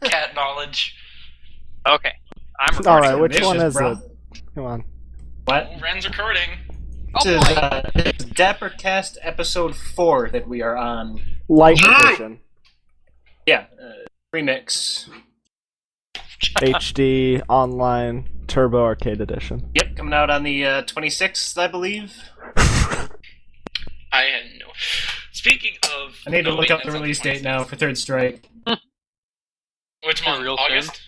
Cat knowledge. Okay, I'm recording. Alright, which Ambitious, one is bro. it? Come on. What? Oh, Ren's recording. Oh This is, boy! this is Dappercast episode 4 that we are on. Light edition. Yeah, remix. HD, online, turbo arcade edition. Yep, coming out on the 26th, I believe. I had no. Speaking of, I need to no look up the maintenance on release date 26th. now for Third Strike. Which month? Real August.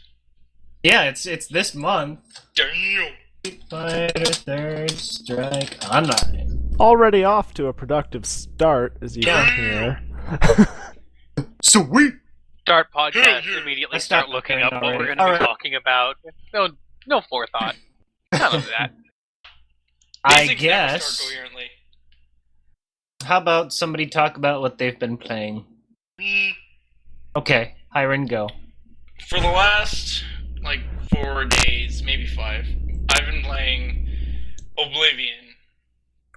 Yeah, it's this month. Damn. Fighter Third Strike Online. Already off to a productive start, as you can hear. Sweet. Start podcast. Immediately Let's start stop looking recording up what we're already. going to be Alright. talking about. No forethought. None of that. These I things never guess. start coherently. How about somebody talk about what they've been playing? Okay, Hiren, go. For the last, 4 days, maybe 5, I've been playing Oblivion.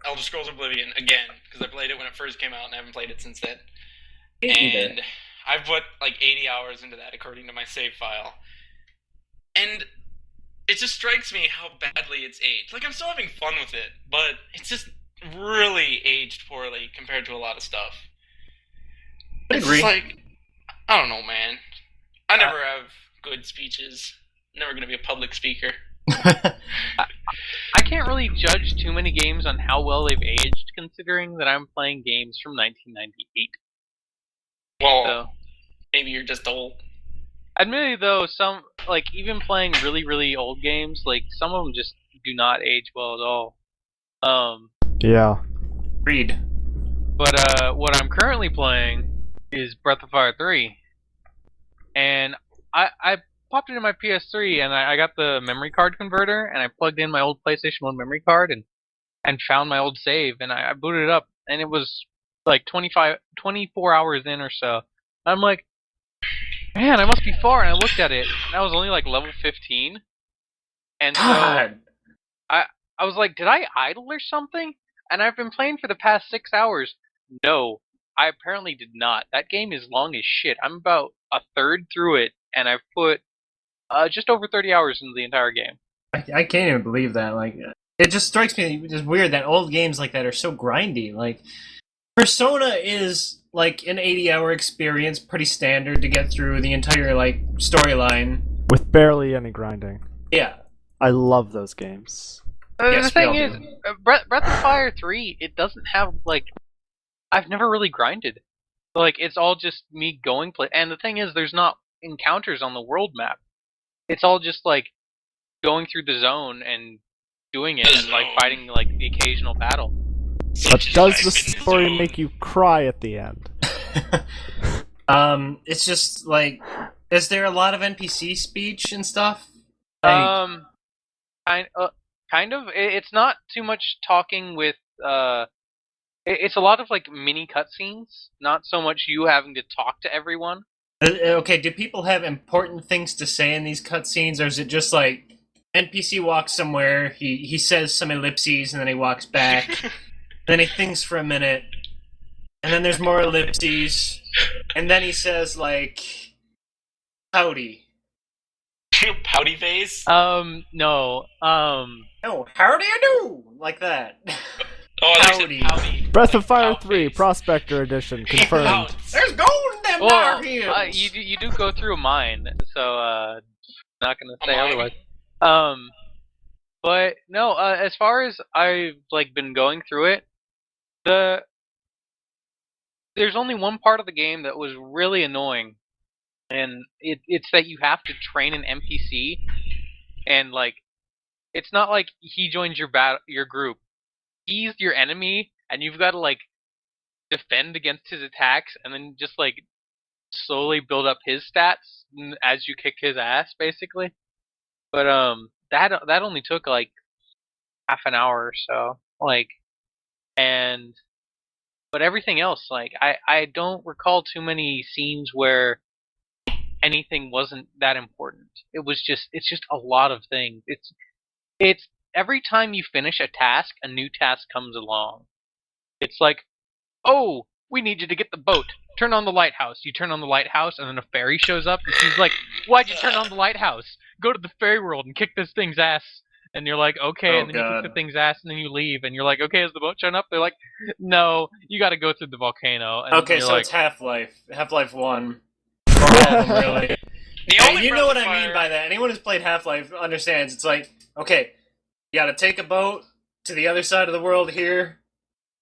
Elder Scrolls Oblivion again, because I played it when it first came out and I haven't played it since then. And I've put 80 hours into that according to my save file. And it just strikes me how badly it's aged. I'm still having fun with it, but it's just really aged poorly compared to a lot of stuff. I It's agree. just I don't know, man. I never have good speeches. Never gonna be a public speaker. I can't really judge too many games on how well they've aged, considering that I'm playing games from 1998. Well, So, maybe you're just old. admittedly, though, some even playing really, really old games, some of them just do not age well at all. Yeah. Read. But what I'm currently playing is Breath of Fire 3, and I popped it in my PS3, and I got the memory card converter, and I plugged in my old PlayStation 1 memory card, and found my old save, and I booted it up, and it was 24 hours in or so. I'm like, man, I must be far, and I looked at it, and I was only level 15, and so God. I was like, did I idle or something? And I've been playing for the past 6 hours. No, I apparently did not. That game is long as shit. I'm about a third through it, and I've put just over 30 hours into the entire game. I can't even believe that. It just strikes me as weird that old games like that are so grindy. Persona is an 80-hour experience, pretty standard to get through the entire storyline. With barely any grinding. Yeah. I love those games. Yes, The thing we all is, do. Breath of Fire 3, it doesn't have, I've never really grinded. It's all just me going play. And the thing is, there's not encounters on the world map. It's all just, going through the zone and doing it and, fighting, the occasional battle. But does the story make you cry at the end? It's just is there a lot of NPC speech and stuff? Kind of. It's not too much talking with. It's a lot of mini cutscenes, not so much you having to talk to everyone. Okay, do people have important things to say in these cutscenes, or is it just NPC walks somewhere, he says some ellipses, and then he walks back, then he thinks for a minute, and then there's more ellipses, and then he says howdy. Pouty face? No. Oh, how do you do? Like that. Oh, I Pouty. said pouty. Breath of Fire pout 3, face. Prospector Edition, confirmed. Pouts. There's gold in them Well, dark hills. you do go through a mine, so not gonna say mine? otherwise. But no. As far as I've been going through it, there's only one part of the game that was really annoying, and it's that you have to train an NPC, and it's not like he joins your group. He's your enemy, and you've got to defend against his attacks, and then just slowly build up his stats as you kick his ass, basically. But that only took half an hour or so, but everything else, I don't recall too many scenes where anything wasn't that important. It's just a lot of things. It's every time you finish a task, a new task comes along. It's oh, we need you to get the boat. Turn on the lighthouse. You turn on the lighthouse, and then a fairy shows up, and she's like, why'd you turn on the lighthouse? Go to the fairy world and kick this thing's ass. And you're like, okay, and then you kick the thing's ass, and then you leave, and you're like, okay, has the boat shown up? They're like, no, you gotta go through the volcano. And Okay, you're so like, it's Half-Life. Half-Life 1. For all of them, really. Hey, you know what I mean by that. Anyone who's played Half-Life understands. It's like, okay, you gotta take a boat to the other side of the world here.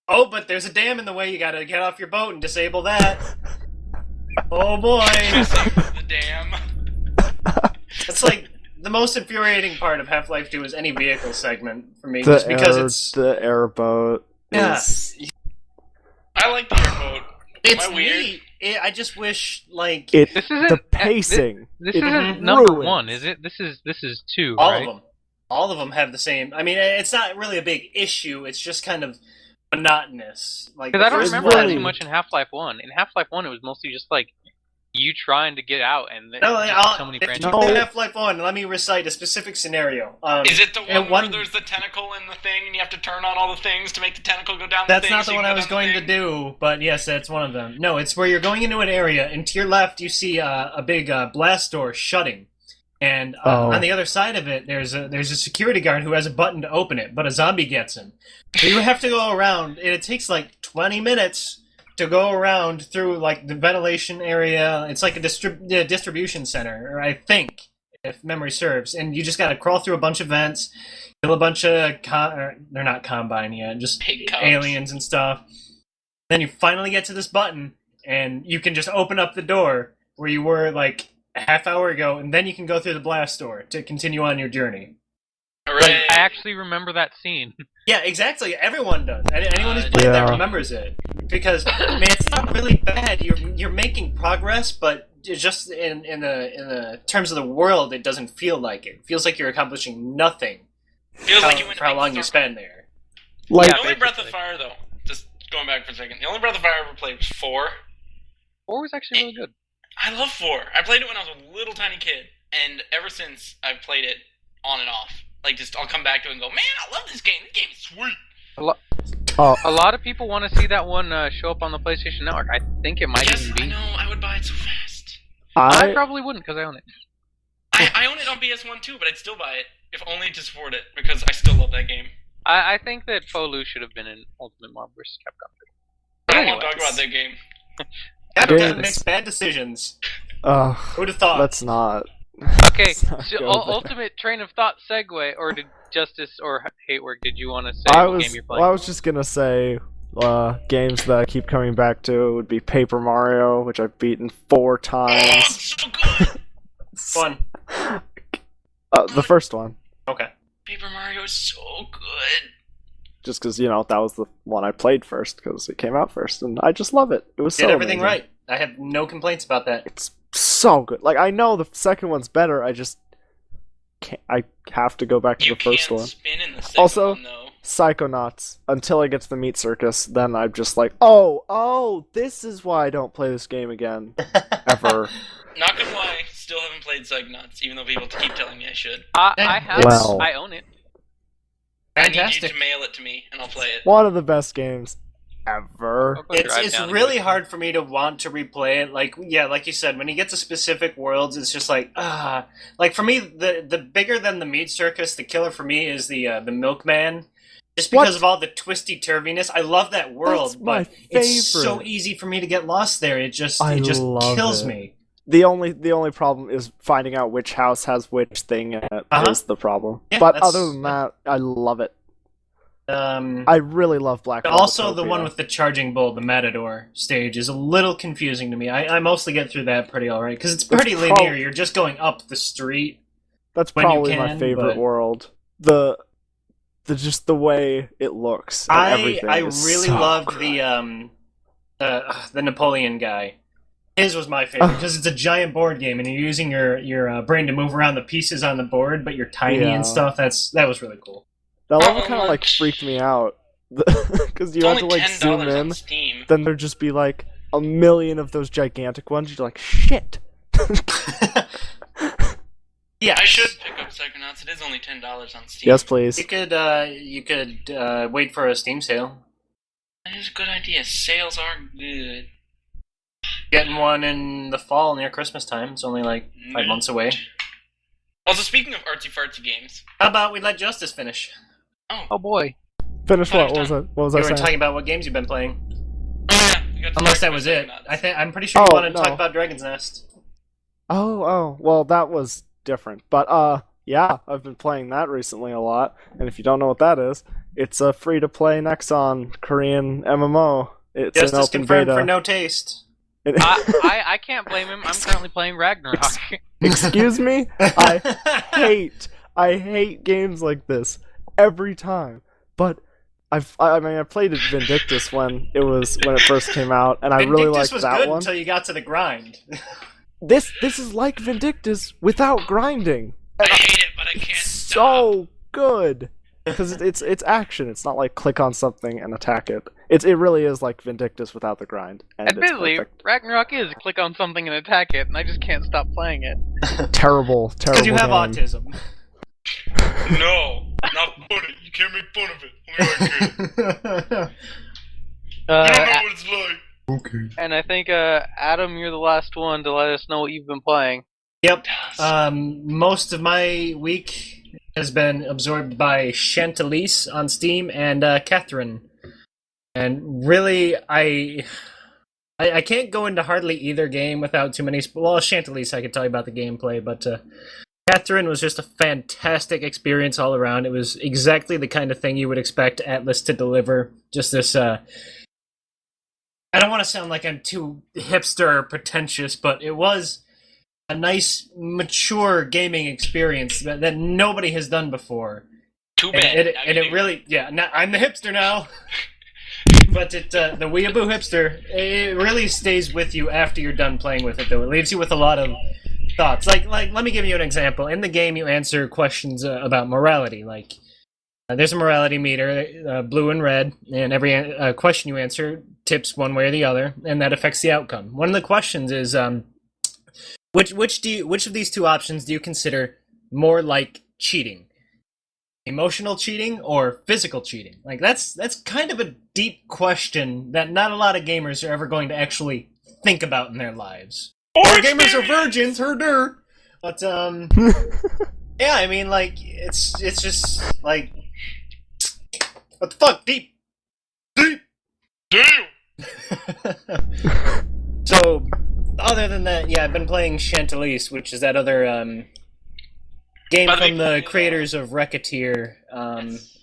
Oh, but there's a dam in the way. You gotta get off your boat and disable that. Oh boy. Disable the dam. It's like the most infuriating part of Half-Life 2 is any vehicle segment for me, The just because air, it's the airboat. yeah, is- I like the airboat. it's Am I weird? neat. I just wish like It this isn't the pacing. This it isn't number ruins. 1, is it? This is 2, all right? of them. All of them have the same. I mean, it's not really a big issue. It's just kind of monotonous. Like Because I the don't first remember that one- too much in Half-Life 1. In Half-Life 1, it was mostly just like you trying to get out, and No, just so many if branches. you play Half-Life 1, let me recite a specific scenario. Is it the and one where there's the tentacle in the thing, and you have to turn on all the things to make the tentacle go down the That's thing? not so the you one can I go was down the going to thing? do, but yes, that's one of them. No, it's where you're going into an area, and to your left you see a big blast door shutting, and on the other side of it there's a security guard who has a button to open it, but a zombie gets him. So you have to go around, and it takes like 20 minutes to go around through like the ventilation area. It's like a distribution center, I think, if memory serves, and you just got to crawl through a bunch of vents, kill a bunch of they're not combine yet, just Pig cubs. aliens and stuff. Then you finally get to this button, and you can just open up the door where you were like a half hour ago, and then you can go through the blast door to continue on your journey. Hooray. I actually remember that scene. Yeah, exactly. Everyone does. Anyone who's played that Yeah. remembers it, because man, it's not really bad. You're making progress, but it's just in the terms of the world, it doesn't feel like it. It feels like you're accomplishing nothing. Feels like you went for how to long you spend there. Like, The only Breath of basically. Fire, though, just going back for a second, the only Breath of Fire I ever played was 4. 4 was actually really good. I love 4. I played it when I was a little tiny kid, and ever since I've played it on and off. Like, just I'll come back to it and go, man, I love this game. This game is sweet. A lot of people want to see that one show up on the PlayStation Network. I think it might Yes, even be. I know. I would buy it so fast. I probably wouldn't because I own it. I own it on PS1 too, but I'd still buy it if only to support it because I still love that game. I think that Folu should have been in Ultimate Marvel vs. Capcom. I don't want to talk about that game. Capcom Games. makes bad decisions. ugh, Who'd have thought? let's not. Okay, Let's not so go there. ultimate train of thought segue, or did Justice or Hatework, did you want to say I what was game you're playing? well, I was just gonna say games that I keep coming back to would be Paper Mario, which I've beaten 4 Oh, times. it's so good! Fun. The first one, Okay. Paper Mario is so good. just because that was the one I played first because it came out first, and I just love it. It was so Did everything amazing. right. I have no complaints about that. It's so good. Like, I know the second one's better. I just can't. I have to go back to You the first can't one. spin in the second Also- one, though. Psychonauts until I get to the Meat Circus. Then I'm just like, oh, this is why I don't play this game again ever. Not gonna lie, still haven't played Psychonauts, even though people keep telling me I should. I have. Well. I own it. I need you Fantastic. to mail it to me, and I'll play it. One of the best games ever. I'll go It's drive down and really get it. hard for me to want to replay it. Like you said, when you get to specific worlds, it's just like Like for me, the bigger than the Meat Circus, the killer for me is the Milkman. Just because What? of all the twisty turviness, I love that world, That's my but it's so favorite. easy for me to get lost there. It just I love kills it. me. The only problem is finding out which house has which thing in it is the problem. Yeah, but that's- other than that, I love it. Um, I really love Black. also, the Velvetopia. one with the charging bull, the Matador stage, is a little confusing to me. I mostly get through that pretty alright because it's pretty It's linear. You're just going up the street. That's when you probably my can, favorite but- world. The just the way it looks. And I everything is really so loved good. the Napoleon guy. His was my favorite because it's a giant board game and you're using your brain to move around the pieces on the board, but you're tiny Yeah. and stuff. That was really cool. That level Oh, kind of like much. freaked me out because you It's have only to like zoom $10 in. on Steam. Then there'd just be like a million of those gigantic ones. You're like, shit. Yeah, I should pick up Psychonauts. It is only $10 on Steam. Yes, please. You could wait for a Steam sale. is a good idea. Sales are good. Getting one in the fall near Christmas time. It's only like 5 months away. Also, speaking of artsy-fartsy games... How about we let Justice finish? Oh boy. Finish what? What was it? What was I You were saying? talking about what games you've been playing. Oh, yeah. we got to Unless talk that about was it. that. I'm pretty sure you Oh, wanted to no. talk about Dragon's Nest. Oh, well, that was different. But, yeah, I've been playing that recently a lot. And if you don't know what that is, it's a free-to-play Nexon Korean MMO. It's an Justice open confirmed beta. for no taste. I can't blame him. I'm currently playing Ragnarok. Excuse me? I hate games like this every time. But I played it Vindictus when it first came out, and I really liked was that good one. until you got to the grind. This is like Vindictus without grinding. I hate it, but I can't It's stop. so good because it's action. It's not like click on something and attack it. It really is like Vindictus without the grind. And Admittedly, it's perfect. Ragnarok is click on something and attack it, and I just can't stop playing it. Terrible. Because you have game. autism. No, not funny. You can't make fun of it. Only I can. You don't know what it's like. Okay. And I think, Adam, you're the last one to let us know what you've been playing. Yep. Most of my week has been absorbed by Chantalise on Steam and Catherine. And really, I can't go into hardly either game without too many... Well, Chantalise, I could tell you about the gameplay, but Catherine was just a fantastic experience all around. It was exactly the kind of thing you would expect Atlas to deliver. Just this... I don't want to sound like I'm too hipster or pretentious, but it was a nice, mature gaming experience that nobody has done before. Too bad. And it really... Yeah, now, I'm the hipster now. But the weeaboo hipster, it really stays with you after you're done playing with it, though. It leaves you with a lot of thoughts. Like let me give you an example. In the game, you answer questions about morality. Like, there's a morality meter, blue and red, and every question you answer tips one way or the other, and that affects the outcome. One of the questions is, which of these two options do you consider more like cheating? Emotional cheating or physical cheating? Like that's kind of a deep question that not a lot of gamers are ever going to actually think about in their lives. Or gamers are virgins, herder. But yeah, I mean, like it's just like, what the fuck, deep. Damn. So, other than that, yeah, I've been playing Chantalise, which is that other game from the creators of Racketeer.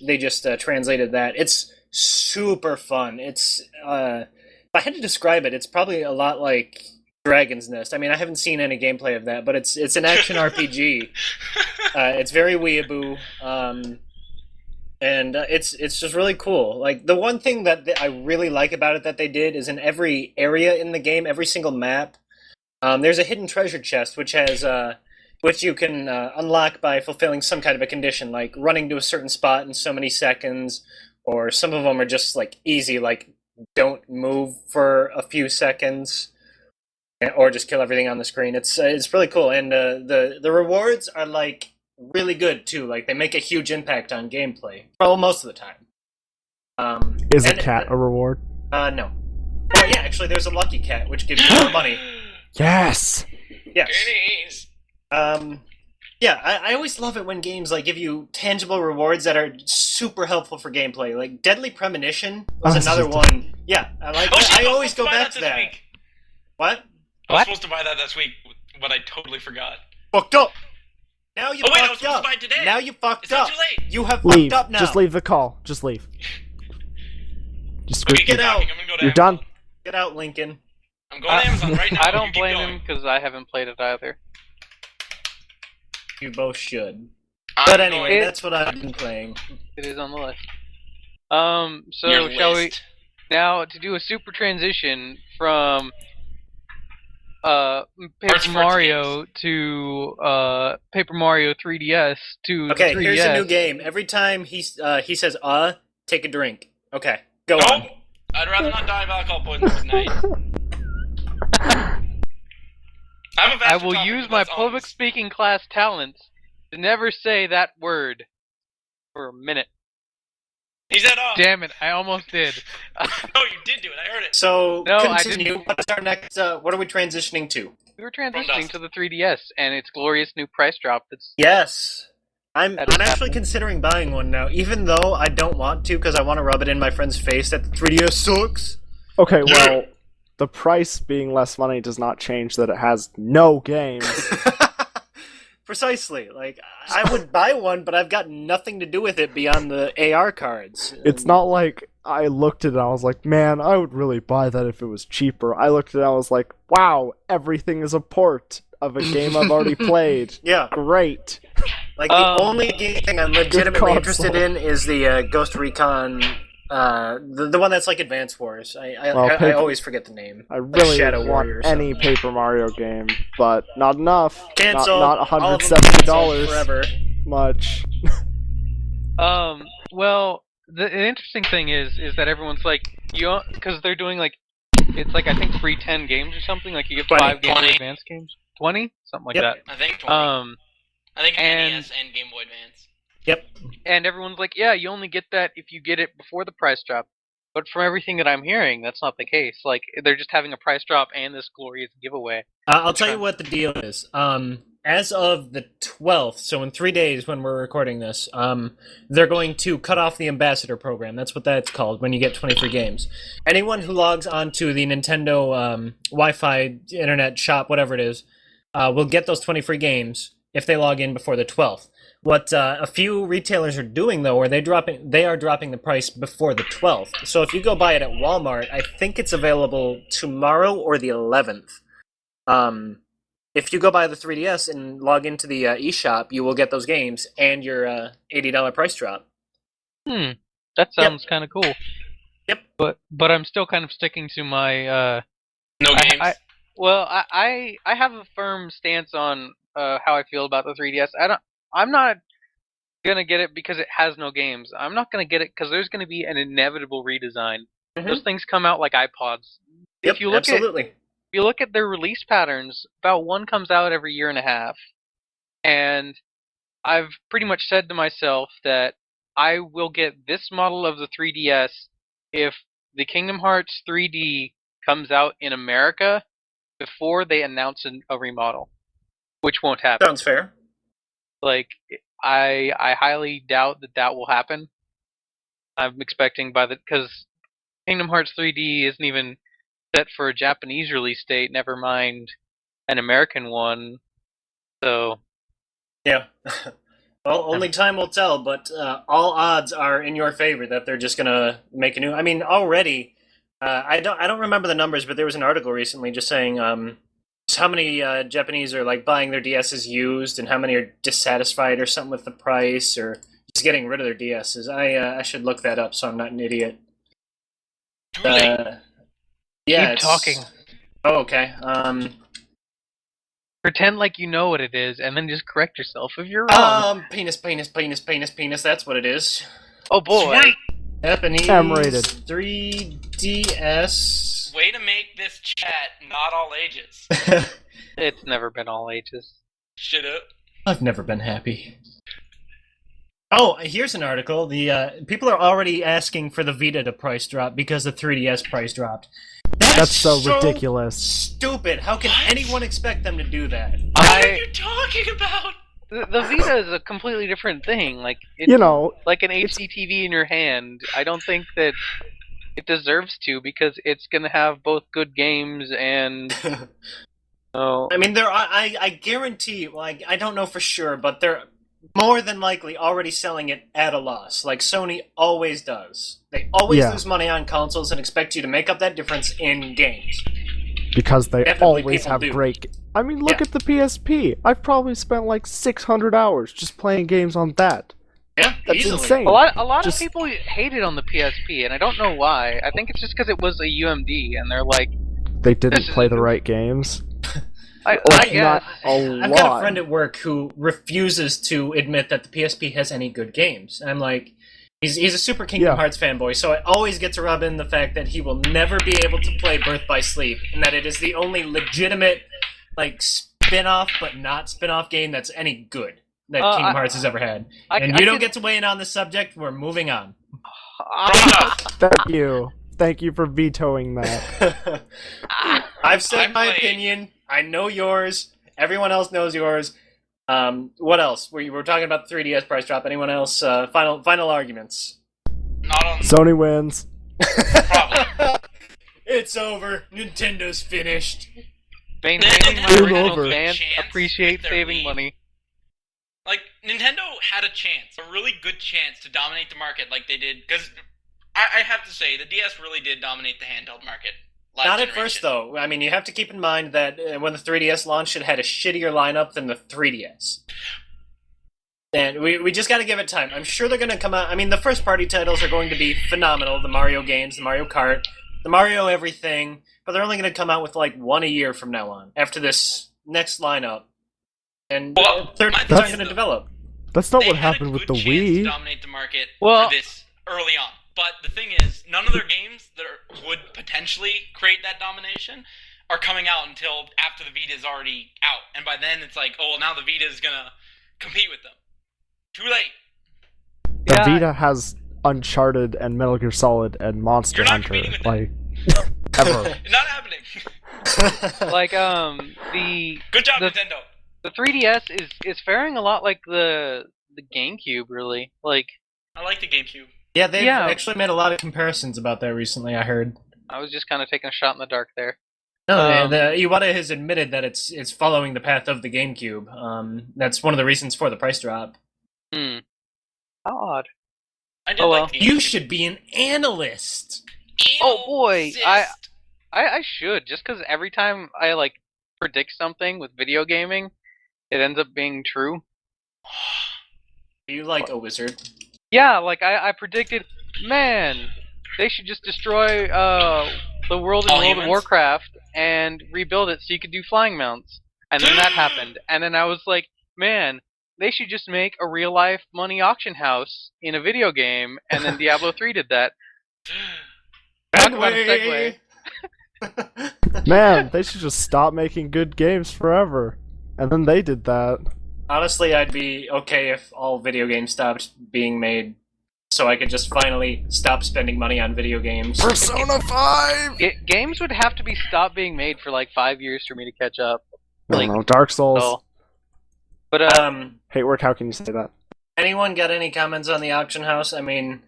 They just translated that. It's super fun. It's if I had to describe it, it's probably a lot like Dragon's Nest. I mean, I haven't seen any gameplay of that, but it's an action RPG. It's very weeaboo, and it's just really cool. Like the one thing that I really like about it that they did is in every area in the game, every single map, there's a hidden treasure chest which has which you can unlock by fulfilling some kind of a condition, like running to a certain spot in so many seconds, or some of them are just like easy, like don't move for a few seconds, or just kill everything on the screen. It's really cool, and the rewards are like really good too. Like they make a huge impact on gameplay, well, most of the time. Is a cat a reward? No. Well, yeah, actually, there's a lucky cat which gives you more money. Yes. Yes. Goodies. Yeah, I always love it when games like give you tangible rewards that are super helpful for gameplay. Like Deadly Premonition was another one. Yeah, I always go back to that. Week. What? I was supposed to buy that this week, but I totally forgot. Fucked up. Now you I was fucked supposed up. to buy it today. Now you fucked It's not up. too late. You have Leave. fucked up now. Just leave the call. Just leave. Just Okay, Get keep out. talking. I'm gonna go to You're Amazon. done. Get out, Lincoln. I'm going to Amazon right now. I You don't keep blame going. him because I haven't played it either. You both should. I'm But going- anyway, that's what I've been playing. It is on the list. So Your shall we list. now to do a super transition from Paper Arts Mario to Paper Mario 3DS to Okay, the 3DS. here's a new game. Every time he says take a drink. Okay, go Nope. on. I'd rather not die of alcohol poisoning tonight. I have a I faster will topic, use but my that's all public this. speaking class talents to never say that word for a minute. He said off. Damn it! I almost did. No, you did do it. I heard it. So, No, I continue. What is our next, what are we transitioning to? We were transitioning to the 3DS and its glorious new price drop. Yes. I'm That is actually happening. considering buying one now, even though I don't want to because I want to rub it in my friend's face that the 3DS sucks. Okay, well, the price being less money does not change that it has no games. Precisely. Like, I would buy one, but I've got nothing to do with it beyond the AR cards. It's not like I looked at it and I was like, man, I would really buy that if it was cheaper. I looked at it and I was like, wow, everything is a port of a game I've already played. Yeah. Great. Like, the only thing I'm legitimately console. interested in is the Ghost Recon, the one that's like Advance Wars. I always forget the name. I really Shadow want Warrior or any something. Paper Mario game, but not enough. Cancel. Not All of them cancel $170 forever. much. Well, the interesting thing is that everyone's like, because they're doing like, it's like I think free 10 games or something. Like you get 20. 5 Game Boy 20. Advance games, 20, something like Yep. I think 20. that. I think and- NES and Game Boy Advance. Yep. And everyone's like, yeah, you only get that if you get it before the price drop. But from everything that I'm hearing, that's not the case. Like they're just having a price drop and this glorious giveaway. I'll tell you what the deal is. As of the 12th, so in 3 days when we're recording this, they're going to cut off the Ambassador program. That's what that's called, when you get 20 free games. Anyone who logs onto the Nintendo Wi-Fi internet shop, whatever it is, will get those 20 free games if they log in before the 12th. What a few retailers are doing, though, are they are dropping the price before the 12th. So if you go buy it at Walmart, I think it's available tomorrow or the 11th. If you go buy the 3DS and log into the eShop, you will get those games and your $80 price drop. That sounds kind of cool. Yep. But I'm still kind of sticking to my. No games. I have a firm stance on how I feel about the 3DS. I'm not gonna get it because it has no games. I'm not gonna get it because there's gonna be an inevitable redesign. Mhm. Those things come out like iPods. Yep, If you look absolutely. If you look at their release patterns, about one comes out every year and a half. And I've pretty much said to myself that I will get this model of the 3DS if the Kingdom Hearts 3D comes out in America before they announce a remodel, which won't happen. Sounds fair. Like, I highly doubt that will happen. I'm expecting because Kingdom Hearts 3D isn't even set for a Japanese release date, never mind an American one. So, Yeah. Well, only time will tell, but all odds are in your favor that they're just gonna make a new. I mean, already, I don't remember the numbers, but there was an article recently just saying just how many Japanese are like buying their DSs used, and how many are dissatisfied or something with the price, or just getting rid of their DSs. I should look that up so I'm not an idiot. Too late. Yeah, keep talking. Oh, okay. Pretend like you know what it is, and then just correct yourself if you're wrong. Penis. That's what it is. Oh boy. Sweet. Japanese M-rated. 3DS. Way to make this chat not all ages. It's never been all ages. Shut up. I've never been happy. Oh, here's an article. The people are already asking for the Vita to price drop because the 3DS price dropped. That's so ridiculous. Stupid. How can What? anyone expect them to do that? What are you talking about? The Vita is a completely different thing. Like it's You know, like an HD TV in your hand. I don't think that it deserves to because it's gonna have both good games and. Oh, I mean, there are. I guarantee. Well, I don't know for sure, but they're more than likely already selling it at a loss, like Sony always does. They always Yeah. lose money on consoles and expect you to make up that difference in games. because they Definitely always people have do. great. I mean, look Yeah. at the PSP. I've probably spent like 600 hours just playing games on that. Yeah, That's easily. insane. a lot Just- of people hated on the PSP, and I don't know why. I think it's just because it was a UMD, and they're like, They didn't This is- play the right games. I Or guess. not a I've lot. got a friend at work who refuses to admit that the PSP has any good games. I'm like, he's a super Kingdom Yeah. Hearts fanboy, so I always get to rub in the fact that he will never be able to play Birth by Sleep, and that it is the only legitimate, like, spin-off but not spin-off game that's any good that Kingdom Hearts has ever had. And you don't get to weigh in on the subject. We're moving on. Thank you for vetoing that. I've said my played- opinion. I know yours. Everyone else knows yours. What else? We were talking about the 3DS price drop. Anyone else? Final arguments. Not on. Sony wins. Probably. It's over. Nintendo's finished. Maintaining my Nintendo original over. stance, Chance appreciate with their saving Wii. money. Like, Nintendo had a chance, a really good chance to dominate the market like they did, because I have to say, the DS really did dominate the handheld market. last Not at generation. first, though. I mean, you have to keep in mind that when the 3DS launched, it had a shittier lineup than the 3DS. And we just got to give it time. I'm sure they're going to come out. I mean, the first-party titles are going to be phenomenal. The Mario games, the Mario Kart, the Mario everything. But they're only going to come out with, like, one a year from now on, after this next lineup. And Well, they're my not thing going is, to though, develop. That's not they what had a happened with good the chance Wii. to dominate the market Well- for this early on. But the thing is, none of their games that would potentially create that domination are coming out until after the Vita is already out. And by then, it's like, oh, well, now the Vita is going to compete with them. Too late. The Yeah. Vita has Uncharted and Metal Gear Solid and Monster You're not Hunter. competing with Like, ever. Not happening. Like the Good job, The- Nintendo. the 3DS is faring a lot like the GameCube, really. Like, I like the GameCube. Yeah, they've Yeah. actually made a lot of comparisons about that recently, I heard. I was just kind of taking a shot in the dark there. No, Iwata has admitted that it's following the path of the GameCube. That's one of the reasons for the price drop. Hmm. How odd. I did Oh, well. like the You should be an analyst. Oh, boy, Analyst. I should, just because every time I, like, predict something with video gaming, it ends up being true. Are you like a wizard? Yeah, like, I predicted, man, they should just destroy the world in All World of humans? Warcraft and rebuild it so you could do flying mounts. And then that happened. And then I was like, man, they should just make a real-life money auction house in a video game, and then Diablo 3 did that. Talk about a segue. Man, they should just stop making good games forever. And then they did that. Honestly, I'd be okay if all video games stopped being made, so I could just finally stop spending money on video games. Persona 5! Games would have to be stopped being made for like 5 years for me to catch up. I don't know, Dark Souls. So, but Hey, Work, how can you say that? Anyone got any comments on the auction house? I mean,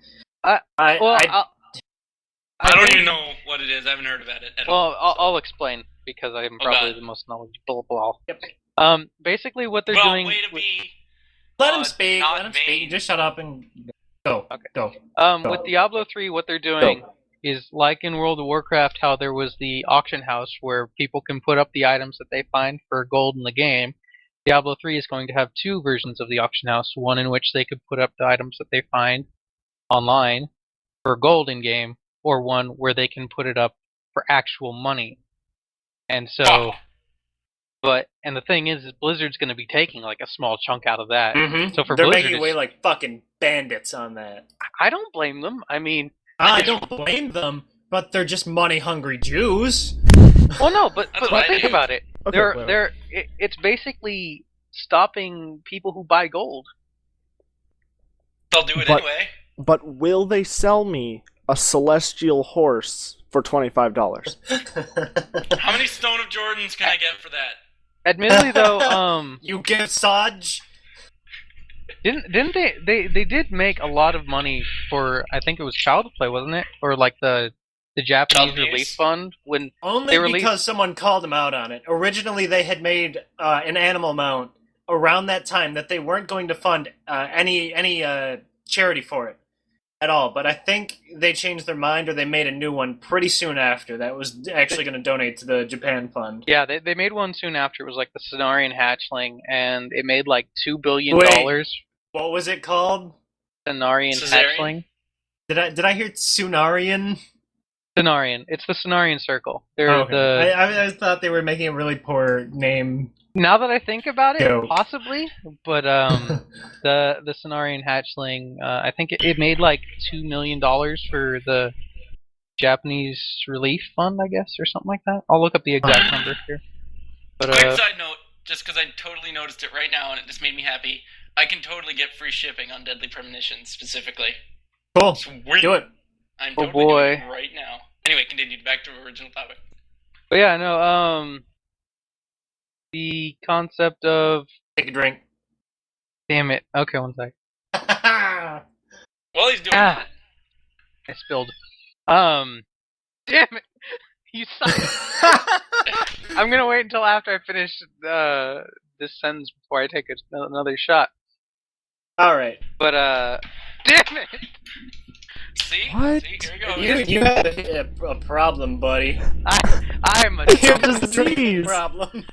well, I don't think- even know what it is. I haven't heard about it at all. Well, I'll explain because I'm probably God. the most knowledgeable. Yep. Basically, what they're Well, doing. way to be. let him speak. not Let him vain. speak. Just shut up and go. Okay. Go. With Diablo 3, what they're doing is like in World of Warcraft, how there was the auction house where people can put up the items that they find for gold in the game. Diablo 3 is going to have two versions of the auction house, one in which they could put up the items that they find online for gold in game, or one where they can put it up for actual money. And so, and the thing is Blizzard's going to be taking like a small chunk out of that. Mm-hmm. So for They're Blizzard, making away it's- like fucking bandits on that. I don't blame them. I mean, I don't blame them, but they're just money-hungry Jews. well, no, but That's what I think do. about it. Okay, wait. It's basically stopping people who buy gold. They'll do it But- anyway. But will they sell me a celestial horse for $25? How many Stone of Jordans can I get for that? Admittedly, though, You get Saj? didn't they did make a lot of money for, I think it was Child Play, wasn't it, or like the Japanese Japanese? relief fund when Only They released- because someone called them out on it. Originally, they had made an animal mount around that time that they weren't going to fund any charity for it at all. But I think they changed their mind, or they made a new one pretty soon after that was actually going to donate to the Japan Fund. yeah they made one soon after. It was like the Cenarian Hatchling, and it made like $2 billion. Wait. What was it called? Cenarian Caesarean? Hatchling. Did I hear Tsunarian? Cenarian. It's the Cenarian Circle. They're Oh, okay. the. I thought they were making a really poor name. Now that I think about it, Yo. possibly, but the Cenarian Hatchling, I think it made like $2 million for the Japanese relief fund, I guess, or something like that. I'll look up the exact number here. But Quick side note, just because I totally noticed it right now and it just made me happy. I can totally get free shipping on Deadly Premonition specifically. Cool. Sweet. Do it. I'm Oh, totally boy. doing it right now. Anyway, continue. Back to original topic. But yeah, no, the concept of... Take a drink. Damn it. Okay, one sec. While he's doing Ah. that, I spilled. Damn it! You suck. I'm gonna wait until after I finish this sentence before I take another shot. Alright. But, damn it! What? See, here we go. You have a problem, buddy. I'm a You dumb... have a drinking disease. problem.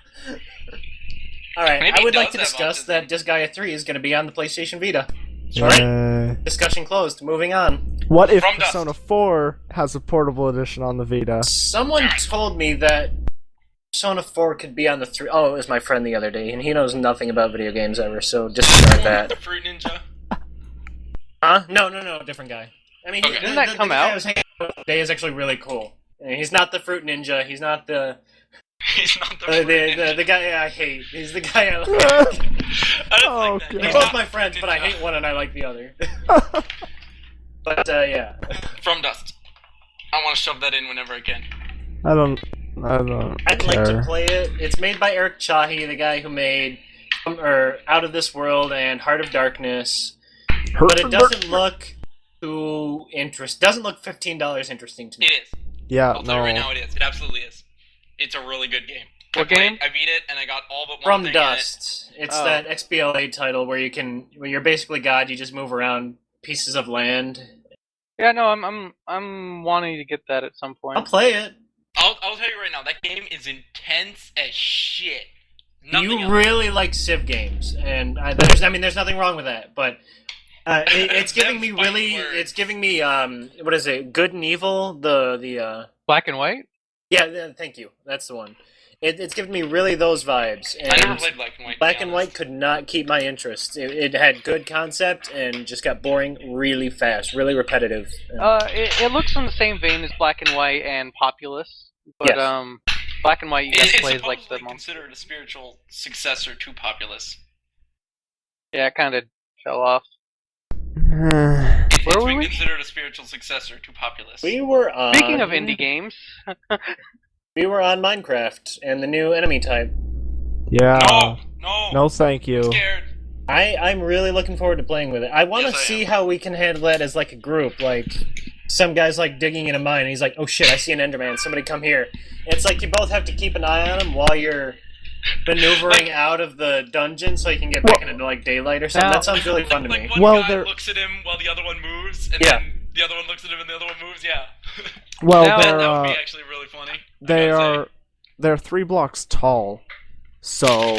Alright, Maybe I he would like does to have discuss autism. that Disgaea 3 is going to be on the PlayStation Vita. Alright, discussion closed. Moving on. What if From Dust. Persona 4 has a portable edition on the Vita? Someone told me that Persona 4 could be on the 3... Oh, it was my friend the other day, and he knows nothing about video games ever, so disregard that. Fruit Ninja. Huh? No, different guy. I mean, Okay. Didn't that come guy I out? was hanging out with today is actually really cool. He's not the Fruit Ninja, he's not the... He's not the Fruit Ninja. the guy I hate. He's the guy I like. I don't Oh, like that. God. They're He's both not my the friends, Fruit but I Ninja. hate one and I like the other. But, yeah. From Dust. I want to shove that in whenever I can. I don't I'd care. like to play it. It's made by Eric Chahi, the guy who made Out of This World and Heart of Darkness. But it doesn't look too doesn't look $15 interesting to me. It is. Yeah, I'll tell you no. right now it is. It absolutely is. It's a really good game. What game? I beat it and I got all but one From thing Dust. It's Oh. that XBLA title where you're basically God, you just move around pieces of land. Yeah, no, I'm wanting to get that at some point. I'll play it. in it. I'll tell you right now, that game is intense as shit. Nothing You else. really like Civ games, and there's nothing wrong with that, but it's giving me Them fighting really, words. it's giving me what is it? Good and Evil, the Black and White? yeah, thank you, that's the one. It's giving me really those vibes, and I never played Black and White. to be Black and honest. White could not keep my interest. It had good concept and just got boring really fast, really repetitive. It looks in the same vein as Black and White and Populous, but Yes. Black and White you guys It's play as like the supposedly monster. considered a spiritual successor to Populous. Yeah, it kind of fell off. It's Where were been we? considered a spiritual successor to Populous. We were on. Speaking of indie games, we were on Minecraft and the new enemy type. Yeah. No, No, thank I'm you. scared. I'm really looking forward to playing with it. I want to Yes, I see am. how we can handle that as like a group. Like some guy's like digging in a mine, and he's like, "Oh shit, I see an Enderman! Somebody come here!" It's like you both have to keep an eye on him while you're maneuvering out of the dungeon, so you can get back Well- into like daylight or something. Now- That sounds really fun to me. Like one Well, guy there- looks at him while the other one moves, and Yeah. then the other one looks at him and the other one moves. Yeah. Well, Now- they're that would be actually really funny. I they gotta say. they're 3 blocks tall, so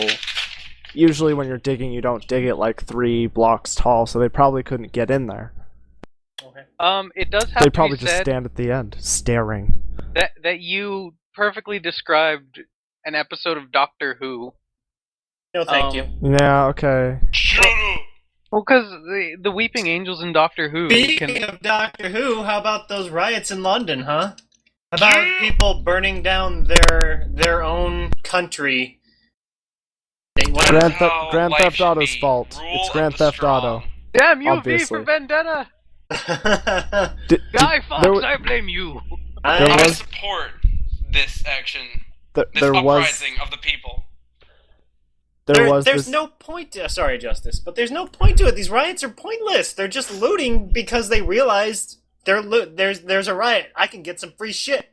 usually when you're digging, you don't dig it like 3 blocks tall. So they probably couldn't get in there. Okay. it does have They to probably be just said stand at the end, staring. that you perfectly described an episode of Doctor Who. No, thank you. Yeah. Okay. Shut up! Well, because the Weeping Angels in Doctor Who Speaking can... of Doctor Who, how about those riots in London, huh? About people burning down their own country. Grand, How Grand life Theft should Auto's be. It's Rule Grand of the Theft strong. Auto. Damn you, V Obviously. for Vendetta! Did, Guy Fawkes, there, I blame you! There I was- support this action, this there was uprising of the people. there's there's this, no point to, sorry, Justice, but there's no point to it. These riots are pointless. They're just looting because they realized there's a riot. I can get some free shit.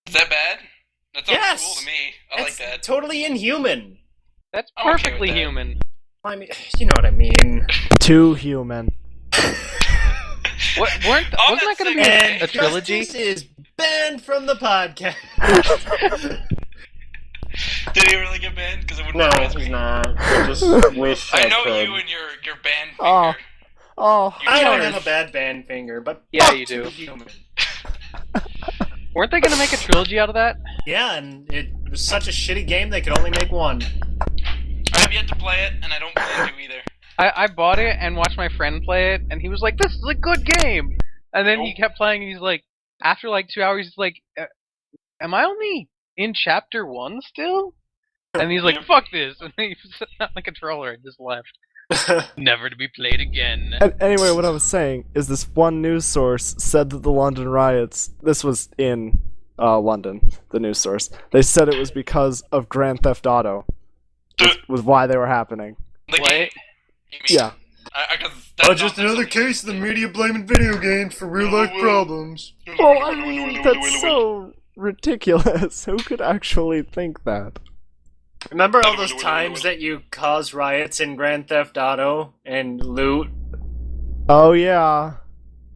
Is that bad? That sounds Yes! cool to me. I like That's that. totally inhuman. That's I'm okay with perfectly that. human. I mean, you know what I mean. too human. Wasn't On that that going to be And a trilogy? Justice is banned from the podcast. Did he really get banned? Because it wouldn't No, surprise he's me. not. I just wish I know could. you and your band finger. Oh. Oh, You I don't Cheers. have a bad band finger, but Yeah, fuck you do. to human. Weren't they going to make a trilogy out of that? Yeah, and it was such a shitty game they could only make one. I have yet to play it, and I don't plan to either. I bought it and watched my friend play it, and he was like, "This is a good game." And then he Nope. kept playing, and he's like, after like 2 hours, he's like, "Am I only in chapter 1 still?" And he's like, Yep. "Fuck this!" And he set down the controller and just left. Never to be played again. And anyway, what I was saying is this one news source said that the London riots, this was in London, the news source, they said it was because of Grand Theft Auto. Was why they were happening. The What? game, you mean? Yeah. Just another case of the media blaming video games for real-life problems. Well, I mean, that's so ridiculous. Who could actually think that? Remember all those times that you caused riots in Grand Theft Auto and loot? Oh, yeah.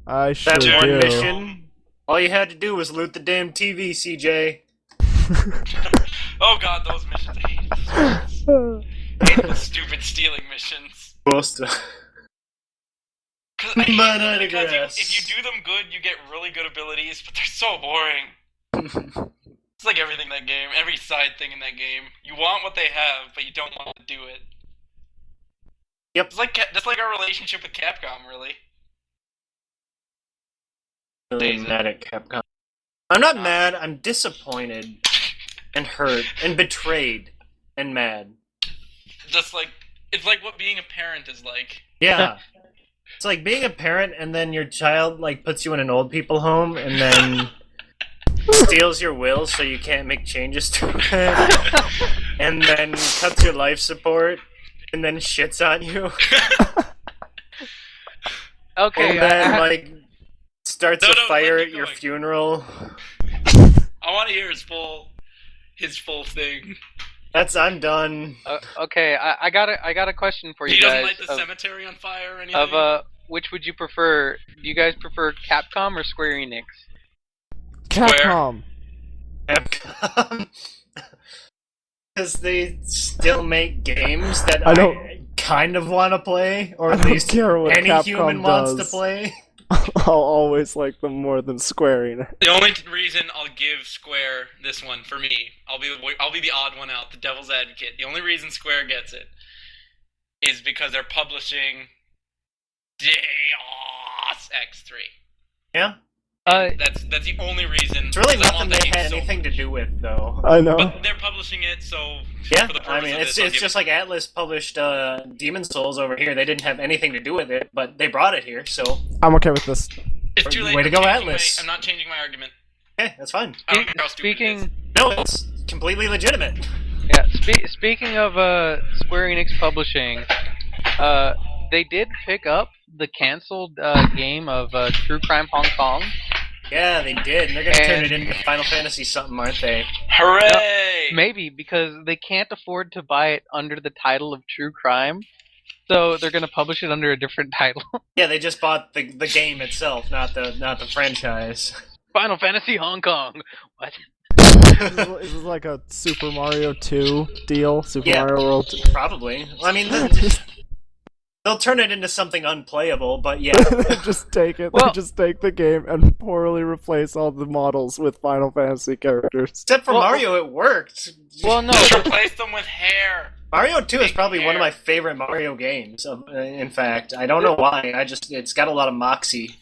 I sure That one do. mission? All you had to do was loot the damn TV, CJ. Oh god, those missions. I hate those. I hate those stupid stealing missions. Supposed to. Cause I hate My them because digress. if you do them good, you get really good abilities, but they're so boring. It's like everything in that game, every side thing in that game. You want what they have, but you don't want to do it. Yep. It's like that's like our relationship with Capcom, really. Really mad at Capcom. I'm not mad, I'm disappointed. And hurt. And betrayed. And mad. Just like it's like what being a parent is like. Yeah. It's like being a parent and then your child like puts you in an old people home and then steals your will so you can't make changes to it. And then cuts your life support and then shits on you. Okay, And then like starts No, a no, fire let at me your go. funeral. I want to hear his full thing. I'm done. okay, I got a question for you He doesn't guys. light the of, cemetery on fire or anything. which would you prefer? Do you guys prefer Capcom or Square Enix? Capcom. Capcom. Because they still make games that I I don't- kind of want to play, or I at don't least care what any Capcom human wants to does. play. I'll always like them more than Square Enix. The only reason I'll give Square this one for me, I'll be the odd one out, the devil's advocate. The only reason Square gets it is because they're publishing Deus Ex 3. Yeah, That's the only reason. it's really 'cause I nothing want that they game had so anything to do with, though. I know. But they're publishing it, so Yeah, for the I purpose mean, of it's this, I'll it's give just like Atlas published Demon Souls over here. They didn't have anything to do with it, but they brought it here, so I'm okay with this. it's too late. Way to I'm go, changing Atlas. I'm not changing my argument. okay, that's fine. I don't care how stupid it is. Speaking, No, it's completely legitimate. yeah, speaking of Square Enix publishing, they did pick up the canceled game of True Crime Hong Kong. Yeah, they did, and they're gonna turn And- it into Final Fantasy something, aren't they? Hooray! Maybe because they can't afford to buy it under the title of True Crime, so they're gonna publish it under a different title. Yeah, they just bought the game itself, not the franchise. Final Fantasy Hong Kong. What? Is this like a Super Mario 2 deal? Super Yeah. Mario World 2? Probably. I mean, they'll turn it into something unplayable, but yeah. They just take it. Well- They just take the game and poorly replace all the models with Final Fantasy characters. Except for Well- Mario, it worked. Well, no. Just replace them with hair. Mario 2 is Big probably one of hair. my favorite Mario games. In fact, I don't know why. It's got a lot of moxie.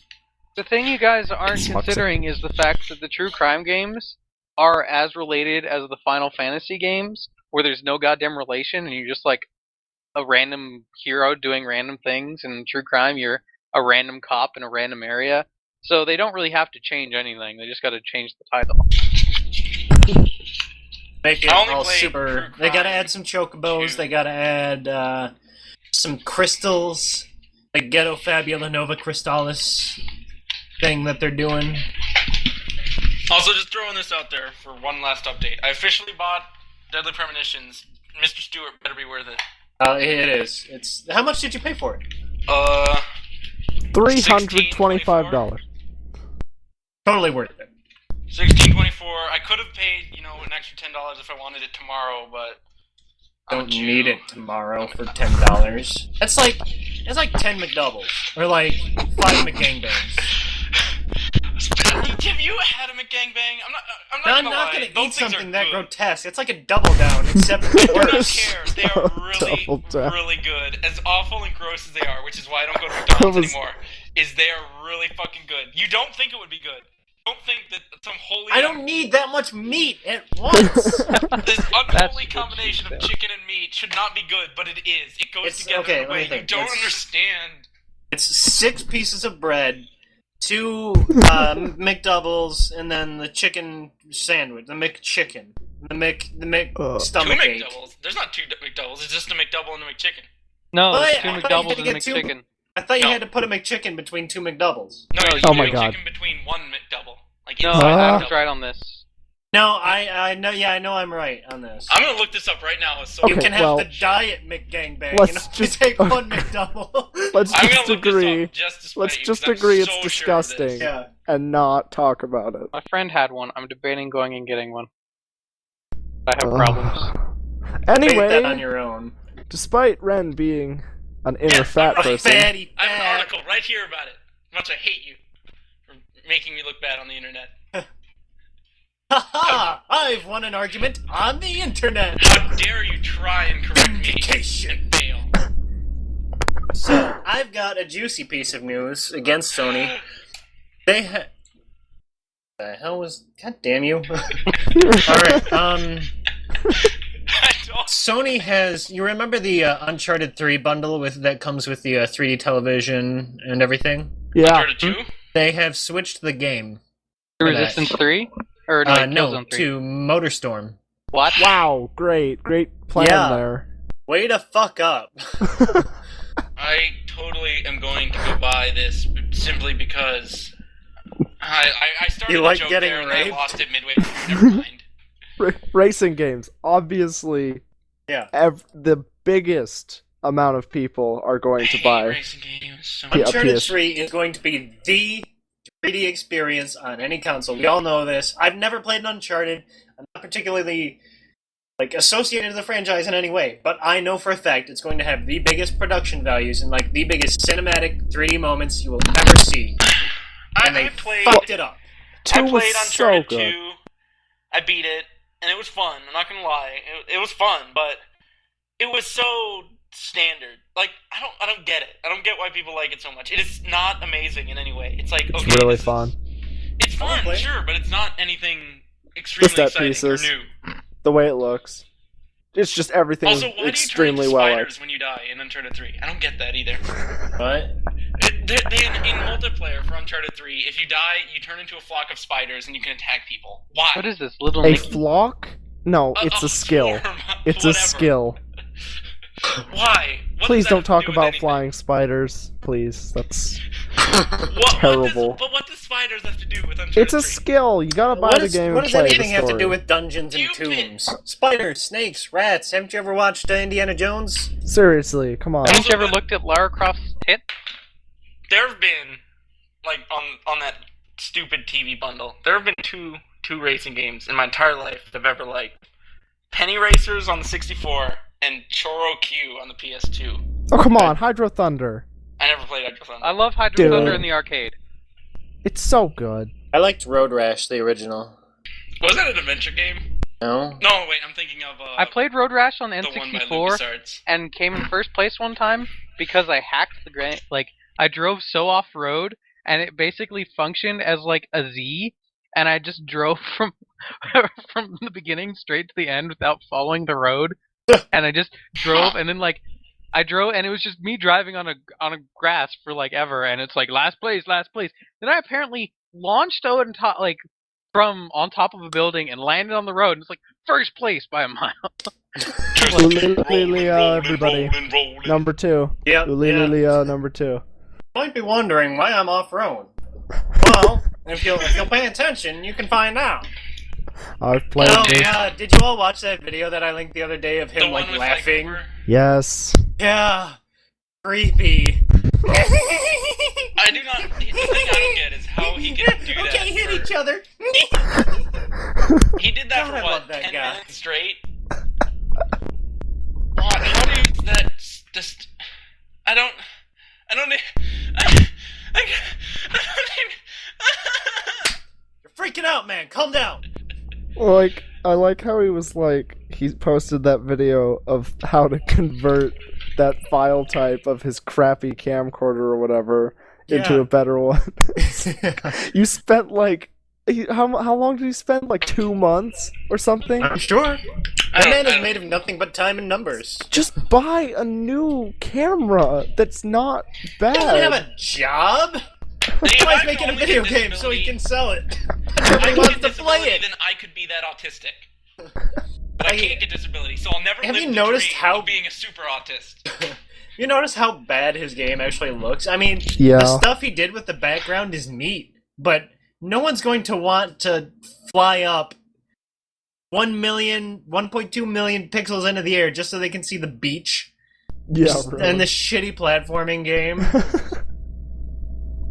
The thing you guys aren't Sucks. considering is the fact that the True Crime games are as related as the Final Fantasy games, where there's no goddamn relation and you're just like a random hero doing random things. And in True Crime, you're a random cop in a random area. So they don't really have to change anything. They just got to change the title. Make it I only all played super. True They gotta Crime add some chocobos. 2. They gotta add some crystals. The Ghetto Fabula Nova Crystallis thing that they're doing. Also, just throwing this out there for one last update. I officially bought Deadly Premonitions. Mr. Stewart better be worth it. It is. It's how much did you pay for it? $325. Totally worth it. $16.24. I could have paid, an extra $10 if I wanted it tomorrow, but I'm a Don't Jew. need it tomorrow for $10. That's like 10 McDoubles or like 5 McGangbangs. Have you had a McGangbang? I'm I'm not not gonna gonna lie. eat Those things something are that good. grotesque. It's like a double down, except I it do not works. care. They are really, Double down. really good. As awful and gross as they are, which is why I don't go to McDonald's That was- anymore, is they are really fucking good. You don't think it would be good, don't think that some holy... I don't need that much meat at once. This unholy That's combination of chicken and meat should not be good, but it is. It goes It's- together okay, in a let me way you think. don't It's- understand. It's 6 pieces of bread, 2 McDoubles, and then the chicken sandwich, the McChicken, the Mc Two stomach ache. McDoubles. There's not 2 McDoubles. It's just a McDouble and a McChicken. No, Oh, there's yeah, 2 I thought you McDoubles had to and a get two- McChicken. I thought you No. had to put a McChicken between 2 McDoubles. No, No, you oh do my a God. chicken between one McDouble. Like No, inside I the was McDouble. right on this. No, I know. Yeah, I know I'm right on this. I'm gonna look this up right now. So Okay, You can have well, the diet McGangbang. let's You know, just- take one McDouble. Let's I'm just gonna look agree. this up just to spite Let's you, just 'cause I'm agree it's so sure of this. disgusting. Yeah. And not talk about it. My friend had one. I'm debating going and getting one. I have Ugh. problems. Debate that on Anyway, your own. despite Ren being an inner fat I'm person, Fatty I have an fat. article right here about it. How much I hate you for making me look bad on the internet. Haha! I've won an argument on the internet. How dare you try and correct me Vindication. and fail? So I've got a juicy piece of news against Sony. They had. The hell was? God damn you! All right. I don't. Sony has. You remember the Uncharted 3 bundle that comes with the 3D television and everything? yeah, Uncharted 2? They have switched the game. To For that. Resistance 3? Or no, No, Killzone 3? to Motorstorm. What? wow, great plan Yeah. there. Way to fuck up. I totally am going to go buy this simply because I started You the like joke getting there and raped? I lost it midway through. Never mind. Racing games, obviously, Yeah. the biggest amount of people are going to I hate buy. racing games so Yeah, much. Uncharted PS. 3 is going to be the 3D experience on any console. We all know this. I've never played an Uncharted. I'm not particularly associated to the franchise in any way, but I know for a fact it's going to have the biggest production values and the biggest cinematic 3D moments you will ever see. And they I played fucked it up. Two I was played so Uncharted good. 2. I beat it, and it was fun. I'm not gonna lie, it was fun, but it was so standard. Like I don't get it. I don't get why people like it so much. It is not amazing in any way. It's like okay, It's really this is- fun. It's I wanna fun, play it. sure, but it's not anything extremely set exciting pieces. or new. The way it looks, it's just everything Also, why extremely do you well. turn into spiders when you die in Uncharted 3? I don't get that either. What? In multiplayer for Uncharted 3, if you die, you turn into a flock of spiders and you can attack people. Why? What is this? Little A Nicky? flock? No, it's a skill. swarm, It's a whatever. skill. Why? What Please does that don't talk do with about anything? flying spiders. Please, that's What terrible. but what does spiders have to do with Uncharted it's a 3? skill. You gotta buy What, the game what and does play anything the have story. to do with dungeons and Stupid. tombs? Spiders, snakes, rats. Haven't you ever watched Indiana Jones? Seriously, come on. Haven't you ever Also, looked at Lara Croft's tit? There have been, like, on that stupid TV bundle, there have been two racing games in my entire life that I've ever liked. Penny Racers on the 64 and Choro Q on the PS2. Oh come on, Hydro Thunder. I never played Hydro Thunder. I love Hydro Dude. Thunder in the arcade. It's so good. I liked Road Rash, the original. Was that an adventure game? No? No, wait, I'm thinking of I played Road Rash on the the one by N64 LucasArts. and came in first place one time because I hacked the I drove so off road and it basically functioned as like a Z, and I just drove from the beginning straight to the end without following the road, and I just drove, and then I drove, and it was just me driving on a grass for ever, and it's like last place. Then I apparently launched out on top, from on top of a building and landed on the road, and it's like first place by a mile. Ulilia, everybody. Rolling. Number 2. Yep. Ulilia, number 2. Might be wondering why I'm off road. Well, if you'll pay attention, you can find out. I've played Oh this. yeah, did you all watch that video that I linked the other day of The him one with laughing? over- Yes. Yeah, creepy. I do not. The thing I don't get is how he can do that. Okay, hit for- each other. He did that God, for I what? love that 10 guy. minutes straight. How do you that just? I don't. I don't You're freaking out, man. Calm down. I like how he posted that video of how to convert that file type of his crappy camcorder or whatever into Yeah. a better one. You spent How long did he spend? Like 2 months or something? I'm sure. I That don't- man I is don't- made of nothing but time and numbers. Just buy a new camera that's not He doesn't have bad. a job. If That's why I he's could making a only video get game so he disability- can sell it. If I Nobody could wants get to play disability, it. then I could be that autistic. But I can't get disability, so I'll never Have live you the noticed dream how- of being a super autist. You notice how bad his game actually looks? I mean, Yeah. the stuff he did with the background is neat, but no one's going to want to fly up 1.2 million pixels into the air just so they can see the beach. Yeah, And this shitty platforming game.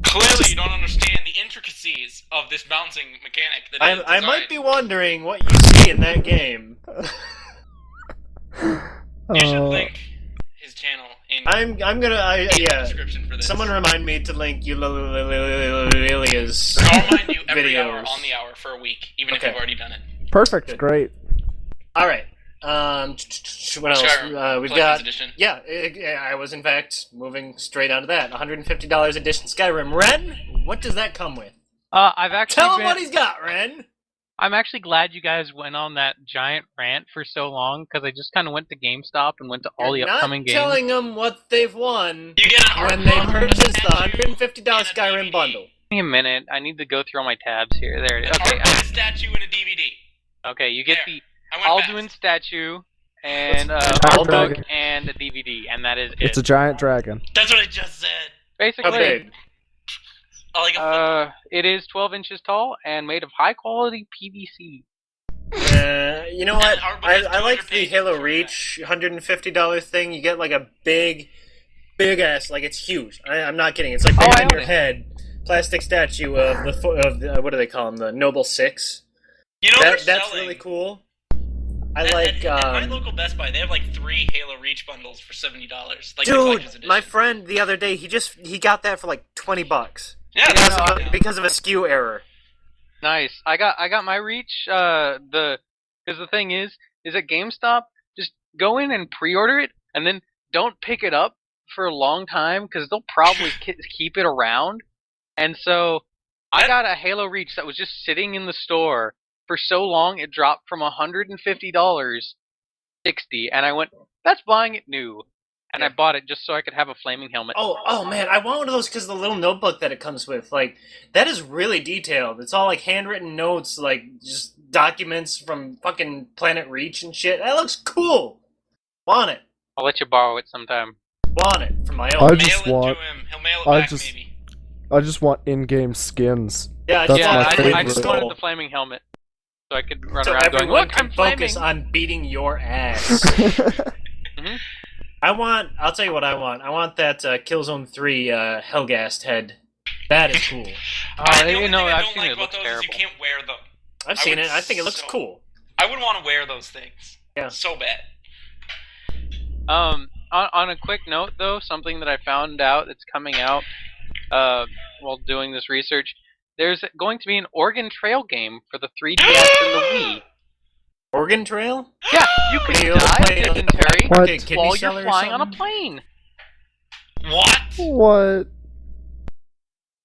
Clearly, you don't understand the intricacies of this bouncing mechanic. That is I might designed. be wondering what you see in that game. You should link his channel in I'm gonna the yeah. description for this. Someone remind me to link Eulalia's I'll remind you every hour videos. on the hour for a week, even if Okay. you've already done it. Perfect, Good. great. All right. What else? Skyrim We've Collector's got. Edition. Yeah, I was in fact moving straight onto that. $150 edition Skyrim. Ren, what does that come with? I've actually Tell him been, what he's got, Ren. I'm actually glad you guys went on that giant rant for so long because I just kind of went to GameStop and went to all the You're upcoming not games. telling them what they've won You get an when they art book, purchase the statue, $150 and a Skyrim DVD. bundle. Give me a minute. I need to go through all my tabs here. There it is. An Okay, art book, a statue, and a DVD. okay. You get There. the I went Alduin fast. statue and Giant art book dragon. and a DVD, and that is It's it. a giant dragon. That's what I just said. How Basically, big? Like a it is 12 inches tall and made of high quality PVC. You know what? Art book is I like 200 the pages Halo for Reach $150 thing. You get like a big ass, like it's huge. I'm not kidding. It's like Oh, bigger I than own your it. head. Plastic statue of the what do they call them? The Noble Six. You know they're That's selling. really cool. I At- like. at my local Best Buy, they have like 3 Halo Reach bundles for $70. Like the Dude, collector's edition. my friend the other day, he got that for like $20 yeah, because, that's of because of a SKU error. Nice. I got my Reach. Because the thing is at GameStop, just go in and pre-order it, and then don't pick it up for a long time because they'll probably keep it around. And so I got a Halo Reach that was just sitting in the store for so long it dropped from $150 $60, and I went, that's buying it new. And I bought it just so I could have a flaming helmet. Oh man, I want one of those because the little notebook that it comes with, like, that is really detailed. It's all like handwritten notes, like just documents from fucking Planet Reach and shit. That looks cool. Want it? I'll let you borrow it sometime. Want it for my I own? just mail it want- to him. He'll mail it I back, just- maybe. I just want in-game skins. Yeah, That's yeah, my I favorite. just wanted the flaming helmet so I could run So around going, everyone look, can I'm flaming. focus on beating your ass. I'll tell you what I want. I want that Killzone 3 Hellgast head. That is cool. The Oh, only you thing know, I I've don't seen like it. It about looks those terrible. is you can't wear them. I've I seen would it. I think it looks so- cool. I would want to wear those things. Yeah. So bad. On a quick note, though, something that I found out that's coming out while doing this research, there's going to be an Oregon Trail game for the 3DS and the Wii. Oregon Trail? Yeah, you can Hey, die play, of dysentery What? kidney while cell you're or flying on a something? plane. What? What?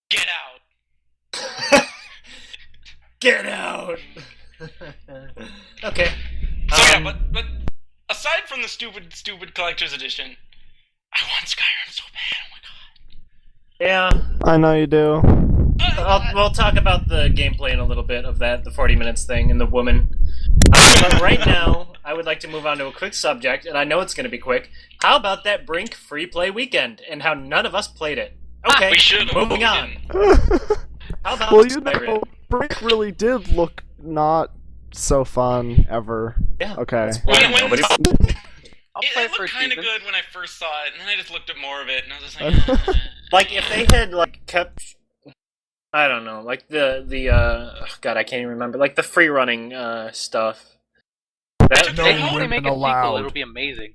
Get out. Get out! Okay. So yeah, but aside from the stupid collector's edition, I want Skyrim so bad. Oh Yeah. I know you do. my god. We'll talk about the gameplay in a little bit of that, the 40 minutes thing and the woman. But right now, I would like to move on to a quick subject, and I know it's going to be quick. How about that Brink free play weekend, and how none of us played it? Okay, We should. moving on. How about Well, you Skyrim? know, Brink really did look not so fun ever. Yeah. Okay. When- Nobody- I'll It, play it it for a looked kind of season. good when I first saw it, and then I just looked at more of it, and I was just like, Like, if they had, like, kept... I don't know, like God, I can't even remember. Like, the free-running, stuff. That, No I hope they women make a sequel. allowed. It'll be amazing.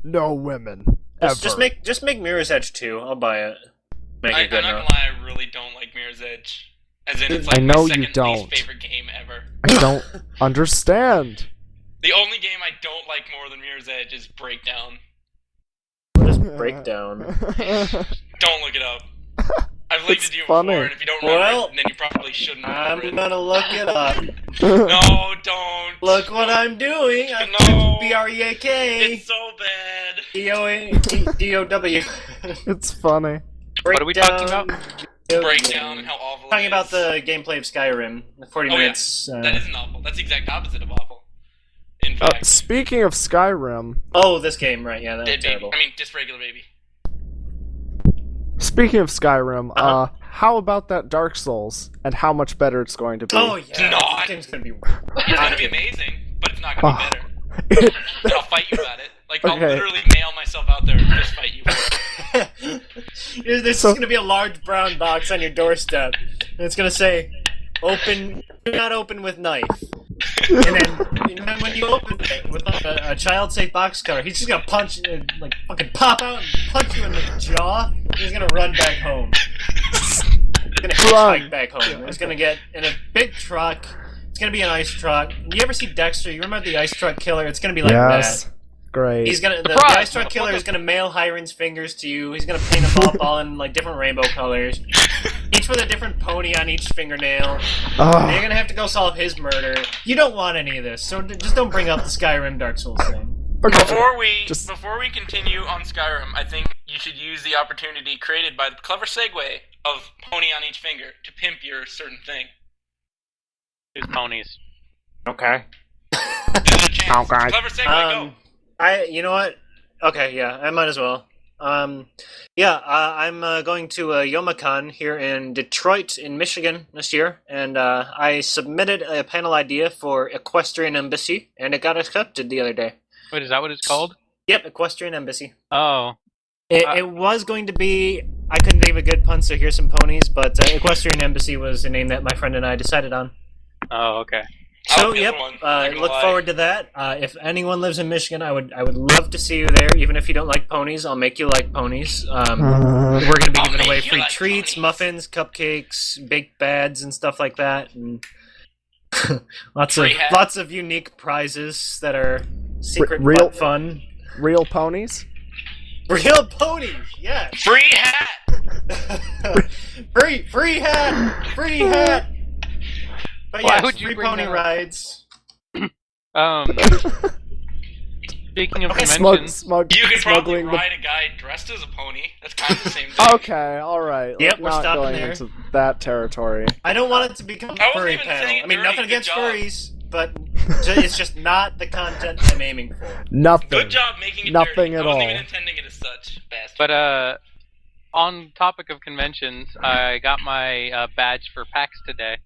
No women. just make Mirror's Edge 2. I'll buy it. Make I'm it good not enough. gonna lie, I really don't like Mirror's Edge. As in, it's like I know my you second don't. least favorite game ever. I don't understand. The only game I don't like more than Mirror's Edge is Breakdown. What is Breakdown? Don't look it up. I've like It's to do it funny. before, and if you don't remember Well, it, then you probably shouldn't remember I'm it. gonna look it up. No, don't. Look what I'm doing. I'm No. BREAK. It's so bad. DOW. It's funny. What are we talking about? Breakdown and how awful Talking it about is. the gameplay of Skyrim. The 40 Oh, yeah. minutes. That isn't awful. That's the exact opposite of awful. In Oh, fact, speaking of Skyrim, Oh, this game, right? Yeah, that was dead baby. terrible. I mean, just regular baby. speaking of Skyrim, Uh-huh. how about that Dark Souls and how much better it's going to be? Oh yeah, not. this game's gonna be. It's gonna be amazing, but it's not gonna be Oh. better. And I'll fight you about it. Like, I'll Okay. literally nail myself out there and just fight you for it. There's So- gonna be a large brown box on your doorstep, and it's gonna say, "Open, do not open with knife." And then when you open it with like a child-safe box cutter, he's just gonna punch, like fucking pop out and punch you in the jaw. And he's gonna run back home. He's gonna hitchhike back home. He's gonna get in a big truck. It's gonna be an ice truck. You ever see Dexter? You remember the ice truck killer? It's gonna be like Yes. that. Great. He's gonna the Surprise, ice truck killer is gonna mail Hiron's fingers to you. He's gonna paint them all in like different rainbow colors, each with a different pony on each fingernail. And you're gonna have to go solve his murder. You don't want any of this, so just don't bring up the Skyrim Dark Souls thing. Okay. Before we Just- before we continue on Skyrim, I think you should use the opportunity created by the clever segue of pony on each finger to pimp your certain thing. Who's ponies? Okay. This is a chance. Okay. Clever segue, go. You know what? Okay, yeah, I might as well. I'm going to Youmacon here in Detroit, in Michigan this year, and I submitted a panel idea for Equestrian Embassy, and it got accepted the other day. Wait, is that what it's called? Yep, Equestrian Embassy. Oh. It was going to be. I couldn't think of a good pun, so here's some ponies. But Equestrian Embassy was the name that my friend and I decided on. Oh, okay. I'll So be the yep, one, not gonna look lie. forward to that. If anyone lives in Michigan, I would love to see you there. Even if you don't like ponies, I'll make you like ponies. We're going to be I'll giving away make you free like treats, ponies. muffins, cupcakes, baked bads, and stuff like that, and Free hat. lots of unique prizes that are secret Real- but fun. Real ponies? Real ponies, yes. Free hat. free hat. But Why yes, would you free bring pony that up? rides. Speaking of Okay, conventions, You could probably smuggling ride a guy dressed as a pony. That's kind of the same thing. Okay, alright. Yep, we're not stopping going there. into that territory. I don't want it to become a I wasn't furry even panel. saying it I mean, dirty. nothing Good against job. furries, but it's just not the content I'm aiming for. Nothing. Good job making it Nothing dirty. at I wasn't all. even intending it as such, bastard. but on topic of conventions, I got my badge for PAX today.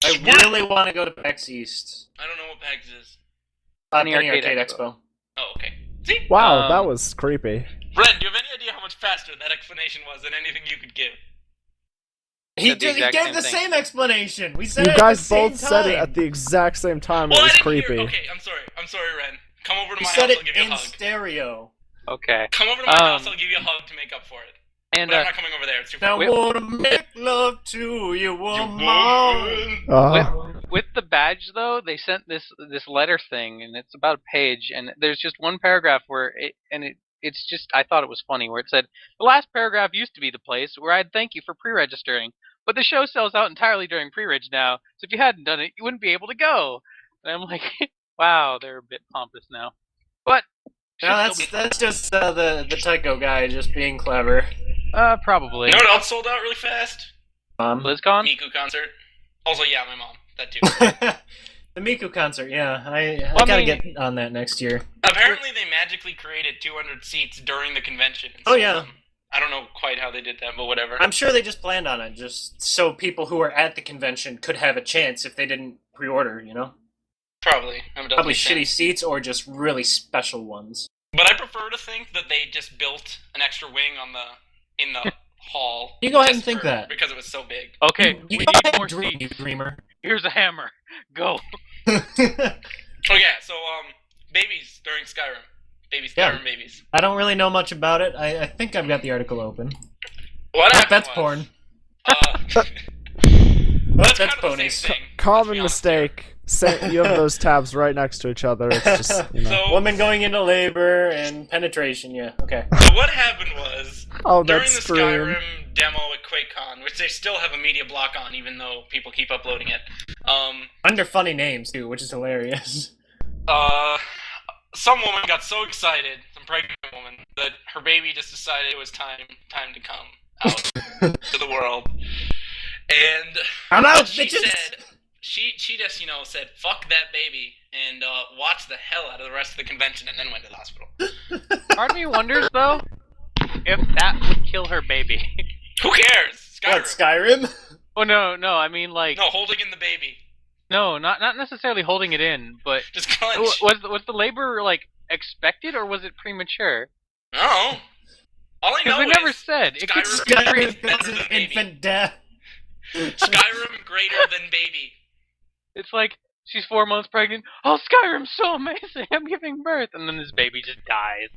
I really want to go to PAX East. I don't know what PAX is. Penny Penny Arcade Arcade Expo. Expo. Oh, okay. See? Wow, Um, that was creepy. Ren, do you have any idea how much faster that explanation was than anything you could give? He Said the exact gave same the thing. same explanation. We said You it guys at the same both said it time. at the exact same time. Well, it I was didn't creepy. hear. Okay, I'm sorry, Ren. Come over to We my said house, I'll it give you a in hug. stereo. Okay. Come over to my house, I'll give you a hug to make up for it. And But I'm not coming over there. It's too Now far. Wait. wanna make love to you, woman. with the badge though, they sent this letter thing, and it's about a page, and there's just one paragraph where it's just, I thought it was funny, where it said, the last paragraph used to be the place where I'd thank you for pre-registering, but the show sells out entirely during pre-reg now, so if you hadn't done it, you wouldn't be able to go. And I'm like, wow, they're a bit pompous now. But No, should still that's just the Tycho guy just being clever. be, probably. You know what else sold out really fast? BlizzCon? Miku concert. Also, yeah, my mom. That too. The Miku concert, yeah. I Well, I gotta mean- get on that next year. Apparently, they magically created 200 seats during the convention. and Oh, sold yeah. them. I don't know quite how they did that, but whatever. I'm sure they just planned on it, just so people who were at the convention could have a chance if they didn't pre-order, you know? Probably. That does Probably make sense. shitty seats or just really special ones. But I prefer to think that they just built an extra wing in the hall. You go ahead just and think for- that. because it was so big. Okay, You we go need ahead more and dream, you seats. dreamer. Here's a hammer. Go. Oh yeah, so babies during Skyrim. Yeah. Skyrim babies. I don't really know much about it. I think I've got the article open. What happened That's was, porn. That's That's kind of the ponies. same thing. Common let's be honest here. mistake. You have those tabs right next to each other. It's just, you know. So, Woman going into labor and penetration, yeah, okay. so what happened was Oh, during that's the scream. Skyrim demo at QuakeCon, which they still have a media block on, even though people keep uploading it. Under funny names, too, which is hilarious. Some woman got so excited, some pregnant woman, that her baby just decided it was time to come out to the world. And I'm out, she bitches! said, she just, said, fuck that baby, and watched the hell out of the rest of the convention, and then went to the hospital. Part of me wonders, though, if that would kill her baby. Who cares? Skyrim. What, Skyrim? Oh, no, I mean, like... No, holding in the baby. No, not necessarily holding it in, but... Just clench. Was the labor, like, expected, or was it premature? No. All I know Because they never is said. It could just Skyrim be is better than baby. Infant death. Skyrim greater than baby. It's like, she's 4 months pregnant. Oh, Skyrim's so amazing. I'm giving birth. And then this baby just dies.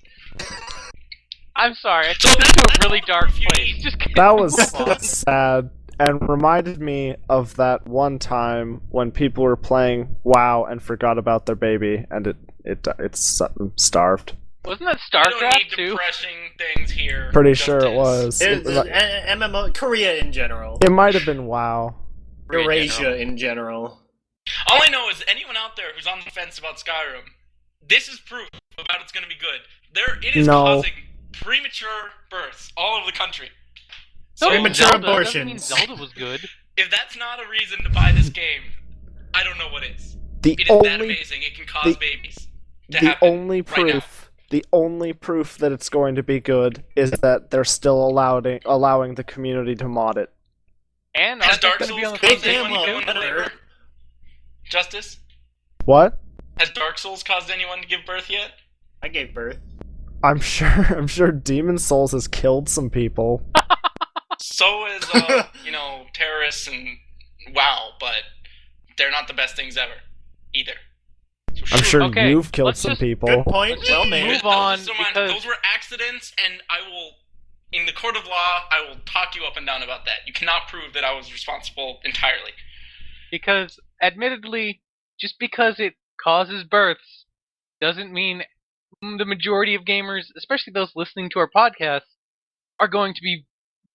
I'm sorry. I took this to a really dark place. Just kidding. That was Move on. sad and reminded me of that one time when people were playing WoW and forgot about their baby and it's starved. Wasn't that We don't StarCraft need too? depressing things here. Pretty Just sure it is. was. It's MMO, Korea in general. It might have been WoW. Eurasia in general. All I know is anyone out there who's on the fence about Skyrim, this is proof about it's going to be good. It is No. causing premature births all over the country. So Premature Zelda. That doesn't mean abortions. Zelda was good. if that's not a reason to buy this game, I don't know what is. The It is that only amazing. It can cause the- babies to the happen only right now. proof that it's going to be good is that they're still allowing the community to mod it. And Has aren't Dark they gonna Souls be on the caused Big anyone to damn give well, into better. labor? Justice? What? Has Dark Souls caused anyone to give birth yet? I gave birth. I'm sure Demon Souls has killed some people. So is, terrorists and WoW, but they're not the best things ever, either. So I'm sure Okay, you've killed let's some just- people. Good point. Let's Well just made. move on, Those because were accidents, and I will, in the court of law, I will talk you up and down about that. You cannot prove that I was responsible entirely. because admittedly, just because it causes births doesn't mean the majority of gamers, especially those listening to our podcast, are going to be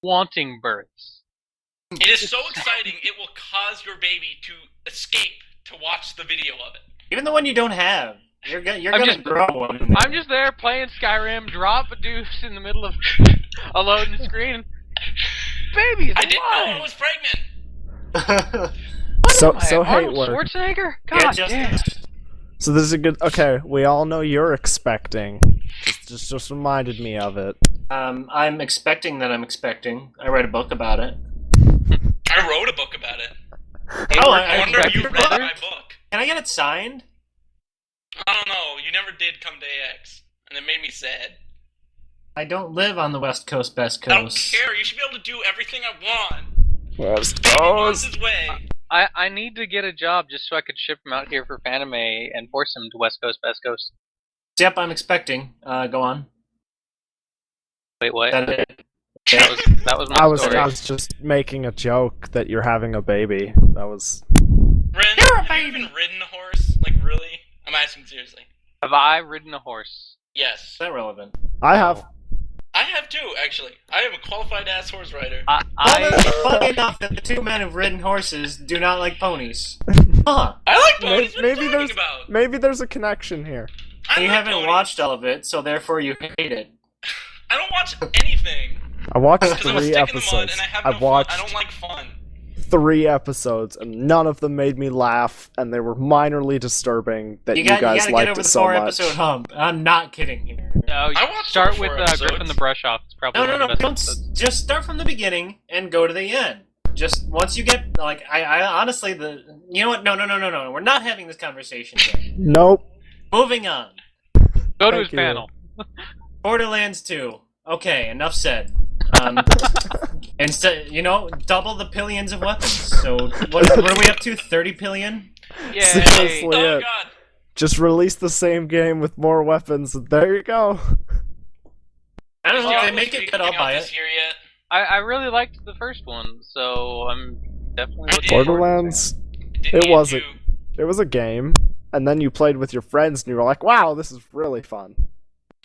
wanting births. It is so exciting, it will cause your baby to escape to watch the video of it. Even the one you don't have. You're I'm gonna just- grow one. I'm just there playing Skyrim, drop a deuce in the middle of a loading screen. Baby's I didn't know I alive! was pregnant! What So- am I, so hate Arnold work. Schwarzenegger? Yeah, God just damn. So this is a good. Okay, we all know you're expecting. Just reminded me of it. I'm expecting that I'm expecting. I read a book about it. I wrote a book about it. Oh, I wonder if you expecting read brother? my book. Can I get it signed? I don't know, you never did come to AX, and it made me sad. I don't live on the West Coast, Best I don't Coast. care, you should be able to do everything I want. West Baby wants his way. I need to get a job just so I could ship him out here for Fanime and force him to West Coast, Best Coast. Yep, I'm expecting. Go on. Wait, what? That it? That was my I was story. just making a joke that you're having a baby. That was. Ren, You're a have you baby. even ridden a horse? Like, really? I'm asking seriously. Have I ridden a horse? Yes. Is that relevant? I have. I have too, actually. I am a qualified ass horse rider. Funny enough that the two men who've ridden horses do not like ponies. Huh. I like ponies. What are Maybe you there's talking about? maybe there's a connection here. I You like haven't ponies. watched all of it, so therefore you hate it. I don't watch anything I watched because I'm a 3 stick in the mud episodes. and I have I no watched fun. I don't like fun. 3 episodes, and none of them made me laugh, and they were minorly disturbing. That you, guys gotta get liked over it the so 4 much. episode hump. I'm not kidding here. No, I watched start the with 4 episodes. Griffin the Brush Off. It's probably No, one of the best don't episodes. just start from the beginning and go to the end. Just once you get like, I honestly you know what? No. We're not having this conversation yet. Nope. Moving on. Go to Thank his you. panel. Borderlands 2. Okay, enough said. Instead, double the pillions of weapons. So what are we up to? 30 pillion? Yay! Seriously. Oh Yeah. god. Just release the same game with more weapons, and there you go. I don't know. If Diablo they make 3 it good, I'll coming out buy this it. year yet? I really liked the first one, so I'm definitely I looking did. forward to Borderlands. Didn't It get wasn't. to- It was a game, and then you played with your friends, and you were like, "Wow, this is really fun."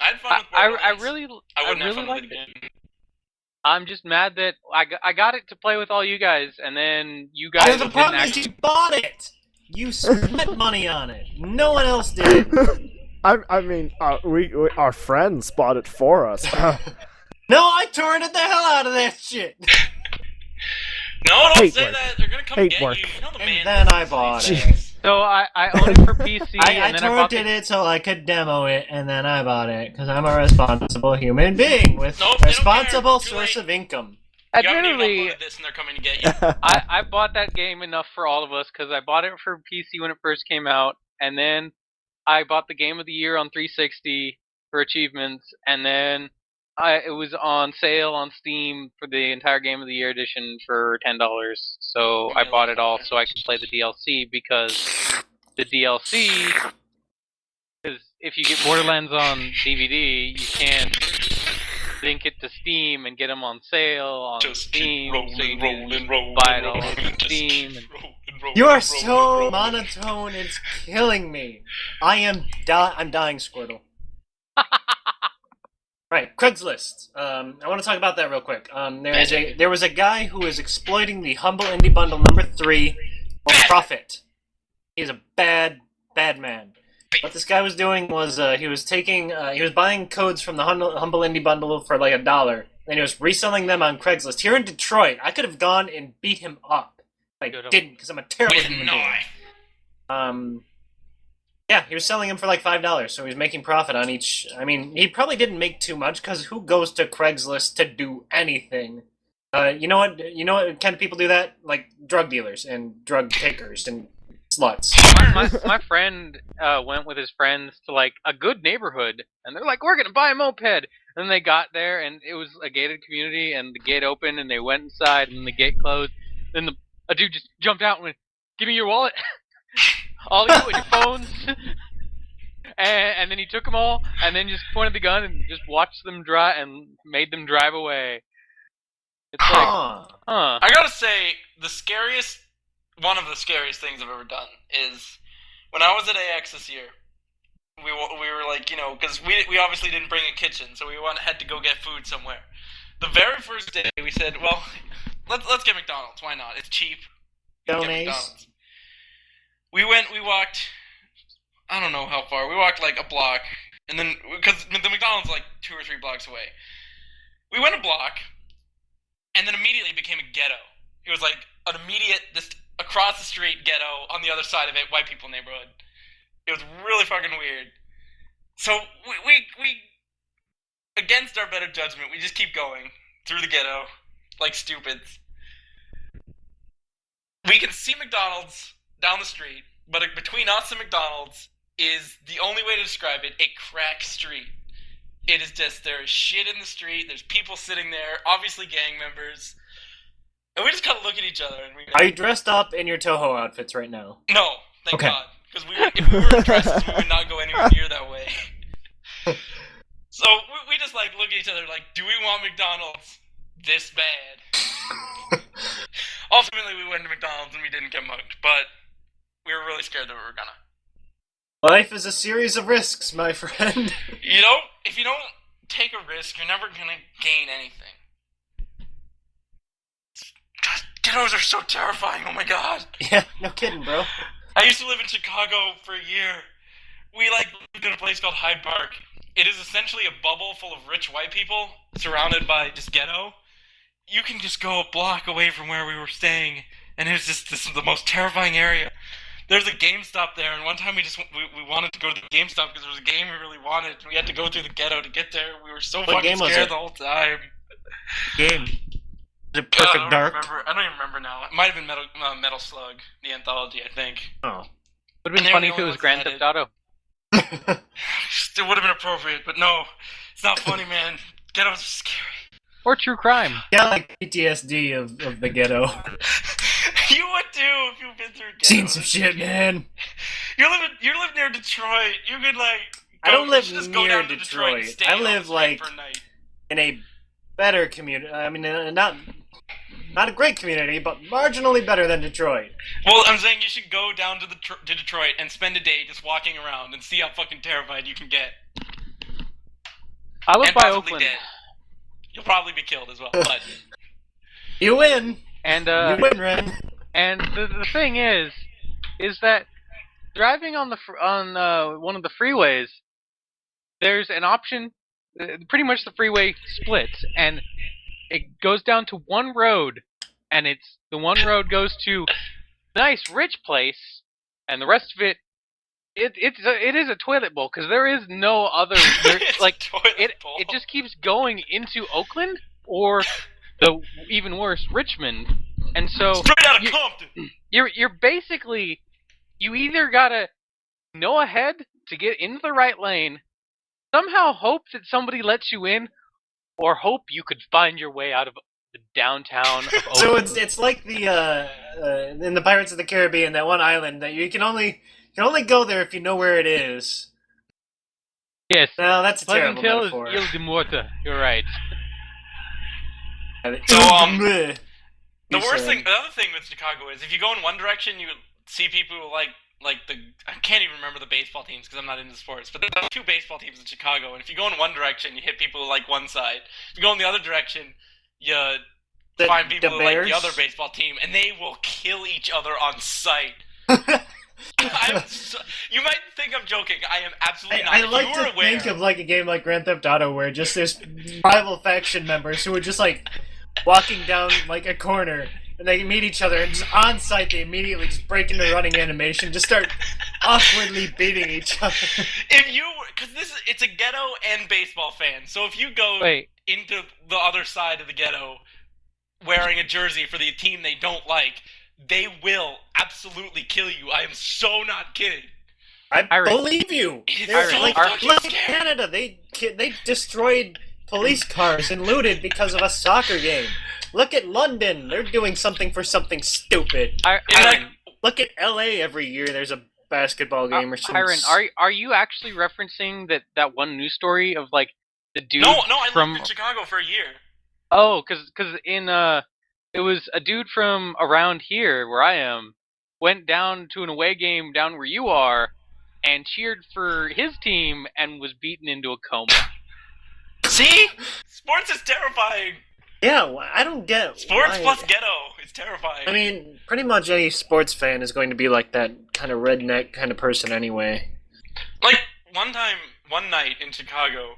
I had fun with I Borderlands. really I wouldn't have really fun with liked it it. again. I'm just mad that I got it to play with all you guys, and then you guys The didn't problem is actually... you bought it! You spent money on it. No one else did. I mean, we our friends bought it for us. No, I torrented the hell out of that shit. No, don't Hate say work. that. They're gonna come Hate get work. you. You know the man. And then I bought it. Jeez. So I own it for PC, I and then I bought torrented it so I could demo it, and then I bought it, because I'm a responsible human being with Nope, they don't responsible care. Too source late. of income. You haven't even Admittedly, uploaded this, and they're coming to get you. I bought that game enough for all of us because I bought it for PC when it first came out, and then I bought the Game of the Year on 360 for achievements, and then it was on sale on Steam for the entire Game of the Year edition for $10. So I bought it all so I could play the DLC because the DLC, because if you get Borderlands on DVD, you can't link it to Steam and get them on sale on Just Steam, keep so you rolling, need to rolling, buy it all rolling, on just Steam. keep And rolling, You are rolling, so rolling. monotone, it's killing me. I'm dying, Squirtle. Right, Craigslist. I want to talk about that real quick. There was a guy who was exploiting the Humble Indie Bundle number 3 for profit. He's a bad man. What this guy was doing was he was buying codes from the Humble Indie Bundle for like $1, and he was reselling them on Craigslist here in Detroit. I could have gone and beat him up. I didn't, because I'm a terrible With human an being. eye. Yeah, he was selling them for like $5, so he was making profit on each. I mean, he probably didn't make too much, because who goes to Craigslist to do anything? You know what kind of people do that? Like drug dealers and drug takers and sluts. my friend went with his friends to like a good neighborhood, and they're like, "We're gonna buy a moped." And then they got there, and it was a gated community, and the gate opened, and they went inside, and the gate closed. Then a dude just jumped out and went, "Give me your wallet, all you and your phones." And then he took them all, and then just pointed the gun and just watched them drive and made them drive away. It's like, huh? I gotta say, one of the scariest things I've ever done is when I was at AX this year. We were like, because we obviously didn't bring a kitchen, so we had to go get food somewhere. The very first day, we said, well, let's get McDonald's. Why not? It's cheap. Get McDonald's. We walked, I don't know how far. We walked like a block, and then, because the McDonald's like 2 or 3 blocks away. We went a block, and then immediately became a ghetto. It was like an immediate, just across the street ghetto, on the other side of it, white people neighborhood. It was really fucking weird. So we against our better judgment, we just keep going through the ghetto like stupids. We can see McDonald's down the street, but between us and McDonald's is, the only way to describe it, a crack street. It is just, there is shit in the street, there's people sitting there, obviously gang members, and we just kind of look at each other and we go, Are you dressed up in your Toho outfits right now? no, thank Okay. God. Because if we were in dresses, we would not go anywhere near that way. So we just like look at each other like, do we want McDonald's this bad? Ultimately, we went to McDonald's and we didn't get mugged, but we were really scared that we were gonna. Life is a series of risks, my friend. If you don't take a risk, you're never gonna gain anything. God, ghettos are so terrifying. Oh my god. Yeah, no kidding, bro. I used to live in Chicago for a year. We lived in a place called Hyde Park. It is essentially a bubble full of rich white people surrounded by just ghetto. You can just go a block away from where we were staying, and this is the most terrifying area. There's a GameStop there, and one time we wanted to go to the GameStop because there was a game we really wanted. We had to go through the ghetto to get there. We were so What fucking game was scared it? the whole time. Game. Is it God, Perfect Dark? I don't even remember now. It might have been Metal Slug, the anthology, I think. Oh. Would have And been they funny were if the it only was ones Grand that Theft Auto. It would have been appropriate, but no. It's not funny, man. Ghettos are scary. Or true crime. Got like PTSD of the ghetto. You would too if you've been through ghettos. Seen some shit, man. You live near Detroit. You could like. I don't live just go near down to Detroit. And Detroit. stay I on the live, street like, for a night. In a better community. I mean, not a great community, but marginally better than Detroit. Well, I'm saying you should go down to Detroit and spend a day just walking around and see how fucking terrified you can get. I live And by possibly Oakland. dead. You'll probably be killed as well, but You win. And You win, Ren. and the thing is that driving on one of the freeways, there's an option. Pretty much the freeway splits, and it goes down to one road, and the one road goes to a nice rich place, and the rest of it is a toilet bowl because there is no other. It's Like a toilet bowl. it just keeps going into Oakland or the even worse Richmond, and so Straight out of Compton. you're basically, you either gotta know ahead to get into the right lane, somehow hope that somebody lets you in, or hope you could find your way out of the downtown of Oakland. So it's like the in the Pirates of the Caribbean, that one island that you can only go there if you know where it is. Yes, No, that's a terrible Pleasant Hill is metaphor. Ile de Morta. You're right. So, Bleh. The You worst said. thing, the other thing with Chicago is if you go in one direction, you see people who like I can't even remember the baseball teams because I'm not into sports, but there's 2 baseball teams in Chicago, and if you go in one direction, you hit people who like one side. If you go in the other direction, you find people who like the Bears? other baseball team, and they will kill each other on sight. You might think I'm joking. I am absolutely not. I If like you were to aware, think of like a game like Grand Theft Auto where just there's rival faction members who are just like walking down like a corner and they meet each other and just on sight they immediately just break into running animation, just start awkwardly beating each other. if you because it's a ghetto and baseball fan, so if you go Wait, into the other side of the ghetto wearing a jersey for the team they don't like, they will absolutely kill you. I am so not kidding. I Iron. believe you. It's They're so like fucking look at scary. Canada. They destroyed police cars and looted because of a soccer game. Look at London. They're doing something for something stupid. Iron, Look at LA every year. There's a basketball game or something. Iron, are you actually referencing that one news story of like the dude No, I from? lived in Chicago for a year. Oh, because in it was a dude from around here where I am went down to an away game down where you are and cheered for his team and was beaten into a coma. See? Sports is terrifying. Yeah, I don't get Sports why- plus ghetto is terrifying. I mean, pretty much any sports fan is going to be like that kind of redneck kind of person anyway. like one night in Chicago,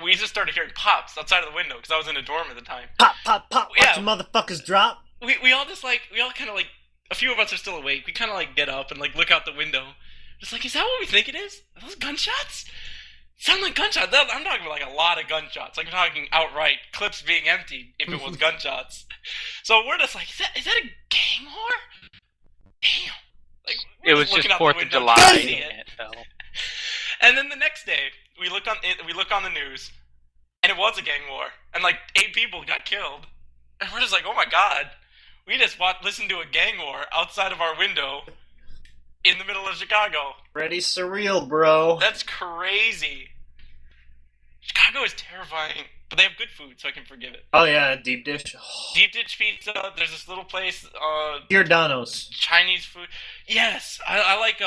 we just started hearing pops outside of the window because I was in a dorm at the time. Pop, pop, pop! Watch Yeah. the motherfuckers drop. We all kind of like, a few of us are still awake. We kind of like get up and like look out the window. Just like, is that what we think it is? Are those gunshots? Sound like gunshots. I'm talking about like a lot of gunshots. Like I'm talking outright clips being emptied if it was gunshots. So we're just like, is that a gang war? Damn. Like It we're was just looking out the 4th of window, July. can't see it. and it fell. And then the next day, we look on the news, and it was a gang war, and like 8 people got killed, and we're just like, oh my god, we just listened to a gang war outside of our window in the middle of Chicago. Pretty surreal, bro. That's crazy. Chicago is terrifying, but they have good food, so I can forgive it. Oh yeah, deep dish. Deep dish pizza. There's this little place, Giordano's. Chinese food. Yes, I like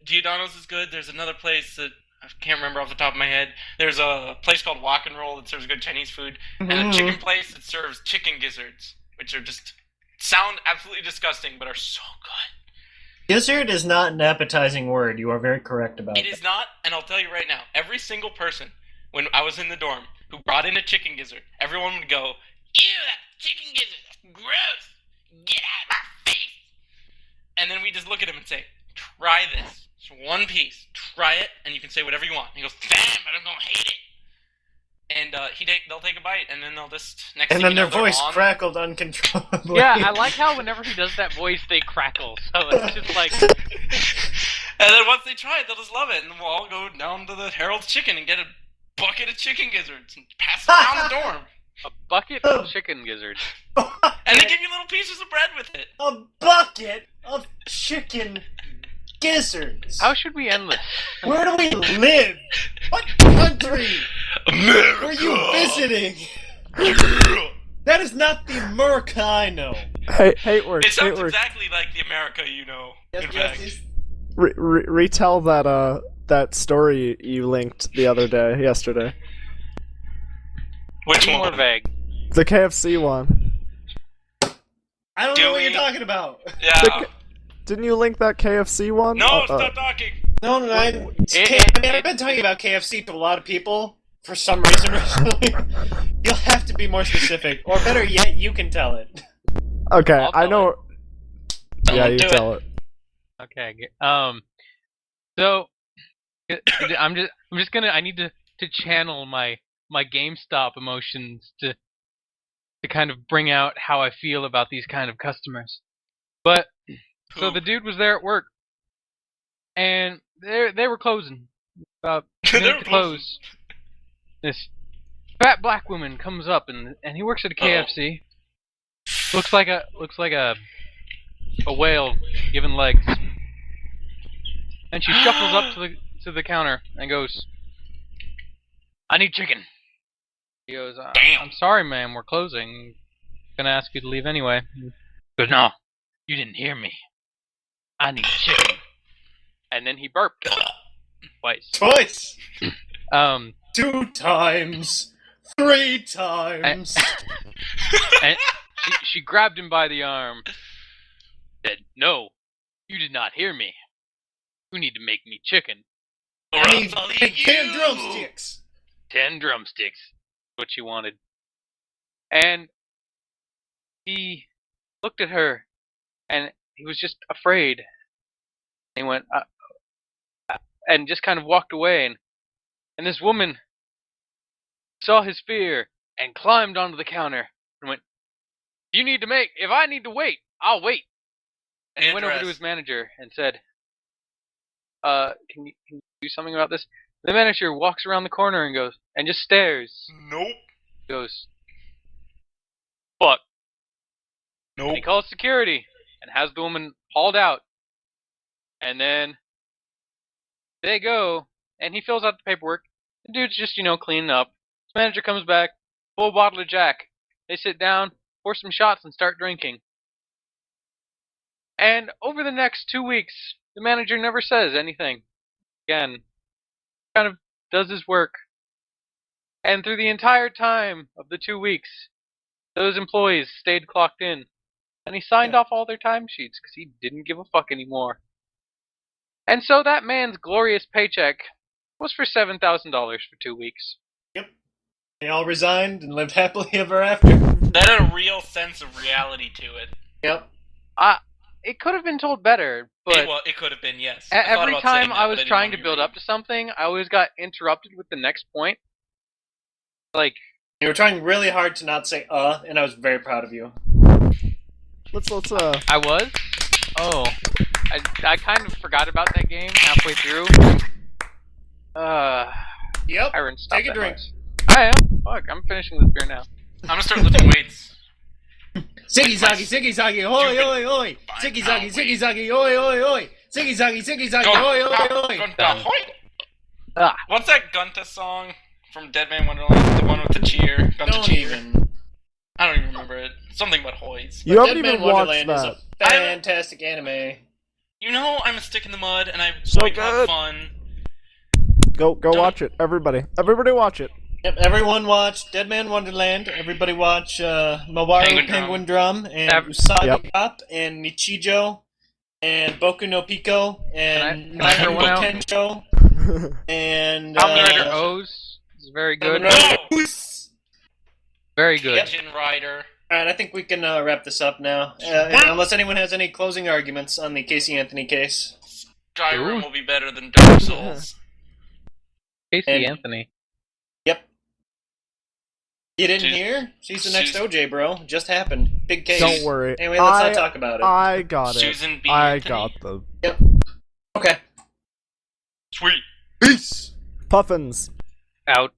Giordano's is good. There's another place that I can't remember off the top of my head. There's a place called Walk and Roll that serves good Chinese food, and a chicken place that serves chicken gizzards, which are just sound absolutely disgusting, but are so good. Gizzard is not an appetizing word. You are very correct about It is not, and I'll tell you right now, every single person when I was in the dorm who brought in a chicken gizzard, everyone would go, "Ew, that chicken gizzard, that's gross. Get out of my face." And then we just look at him and say, "Try this. It's one piece. Try it, and you can say whatever you want." And he goes, "Damn, but I'm gonna hate it." And they'll take a bite, and then they'll just next And thing then you their know, they're voice on. crackled uncontrollably. Yeah, I like how whenever he does that voice, they crackle. So it's just like, And then once they try it, they'll just love it, and then we'll all go down to the Harold's Chicken and get a bucket of chicken gizzards and pass it around the dorm. a bucket of chicken gizzards. And they give you little pieces of bread with it. A bucket of chicken gizzards. How should we end this? Where do we live? What country America! were you visiting? That is not the America I know. Hey, Hatework, It sounds Hatework, exactly like the America you know. in fact. retell that story you linked the other day, yesterday. Which Be more one? vague. The KFC one. I don't know what you're Dilly. talking about. Yeah. Didn't you link that KFC one? No, stop talking. No, I've been talking about KFC to a lot of people for some reason recently. You'll have to be more specific, or better yet, you can tell it. Okay, I'll I tell know. Don't Yeah, you do tell it. Okay. So I'm just gonna. I need to channel my GameStop emotions to kind of bring out how I feel about these kind of customers. But so the dude was there at work, and they were closing. About a They minute were to close. This fat black woman comes up, and he works at a KFC. Looks like a whale given legs. And she shuffles up to the counter and goes, "I need chicken." He goes, Damn. "I'm sorry, ma'am, we're closing. Gonna ask you to leave anyway." He goes, "No, you didn't hear me. I need chicken." And then he burped twice. Twice! Um, 2 times! 3 times! and she grabbed him by the arm, said, "No, you did not hear me. You need to make me chicken. Or I else I'll need eat 10 you. drumsticks! 10 drumsticks." What she wanted. And he looked at her, and he was just afraid. He went, and just kind of walked away. And this woman saw his fear and climbed onto the counter and went, if I need to wait, I'll wait. And he went over to his manager and said, can you do something about this? The manager walks around the corner and goes, and just stares. Nope. Goes, "Fuck." Nope. And he calls security and has the woman hauled out. And then they go, and he fills out the paperwork. The dude's just, cleaning up. His manager comes back, full bottle of Jack. They sit down, pour some shots, and start drinking. And over the next 2 weeks, the manager never says anything. Again, kind of does his work. And through the entire time of the 2 weeks, those employees stayed clocked in. And he signed off all their timesheets because he didn't give a fuck anymore. And so that man's glorious paycheck was for $7,000 for 2 weeks. Yep. They all resigned and lived happily ever after. That had a real sense of reality to it. Yep. It could have been told better, but It could have been, yes. every time I was trying to build up to something, I always got interrupted with the next point. Like, You were trying really hard to not say and I was very proud of you. Let's I was? Oh. I kind of forgot about that game halfway through. Yep. Iron, stop Take a that drink. noise. I am. Fuck, I'm finishing this beer now. I'm gonna start lifting weights. Ziggy zaggy, oi oi oi! Ziggy zaggy, oi oi oi! Ziggy zaggy, oi oi oi! Gunta, hoit. Ah. What's that Gunta song from Dead Man Wonderland? The one with the cheer. Gunta Don't cheer. even. I don't even remember it. Something about hoys. You haven't Dead even Man watched Wonderland that. is a fantastic anime. You know, I'm a stick in the mud, and I So like have good. fun. Go watch it, everybody. Everybody watch it. Yep, everyone watch Dead Man Wonderland. Everybody watch Mawaru Penguin Drum and Usagi Pop and Nichijou and Boku no Pico and Can I throw one out? Tensho and Kamen Rider O's is very good. Very good. Pigeon Rider. Alright, I think we can wrap this up now. Unless anyone has any closing arguments on the Casey Anthony case. Skyrim will be better than Dark Souls. Casey Anthony. Yep. You didn't hear? She's the next OJ, bro. Just happened. Big case. Don't worry. Anyway, let's not talk about it. I got it. Susan B. I Anthony. got them. Yep. Okay. Sweet. Peace. Puffins. Out.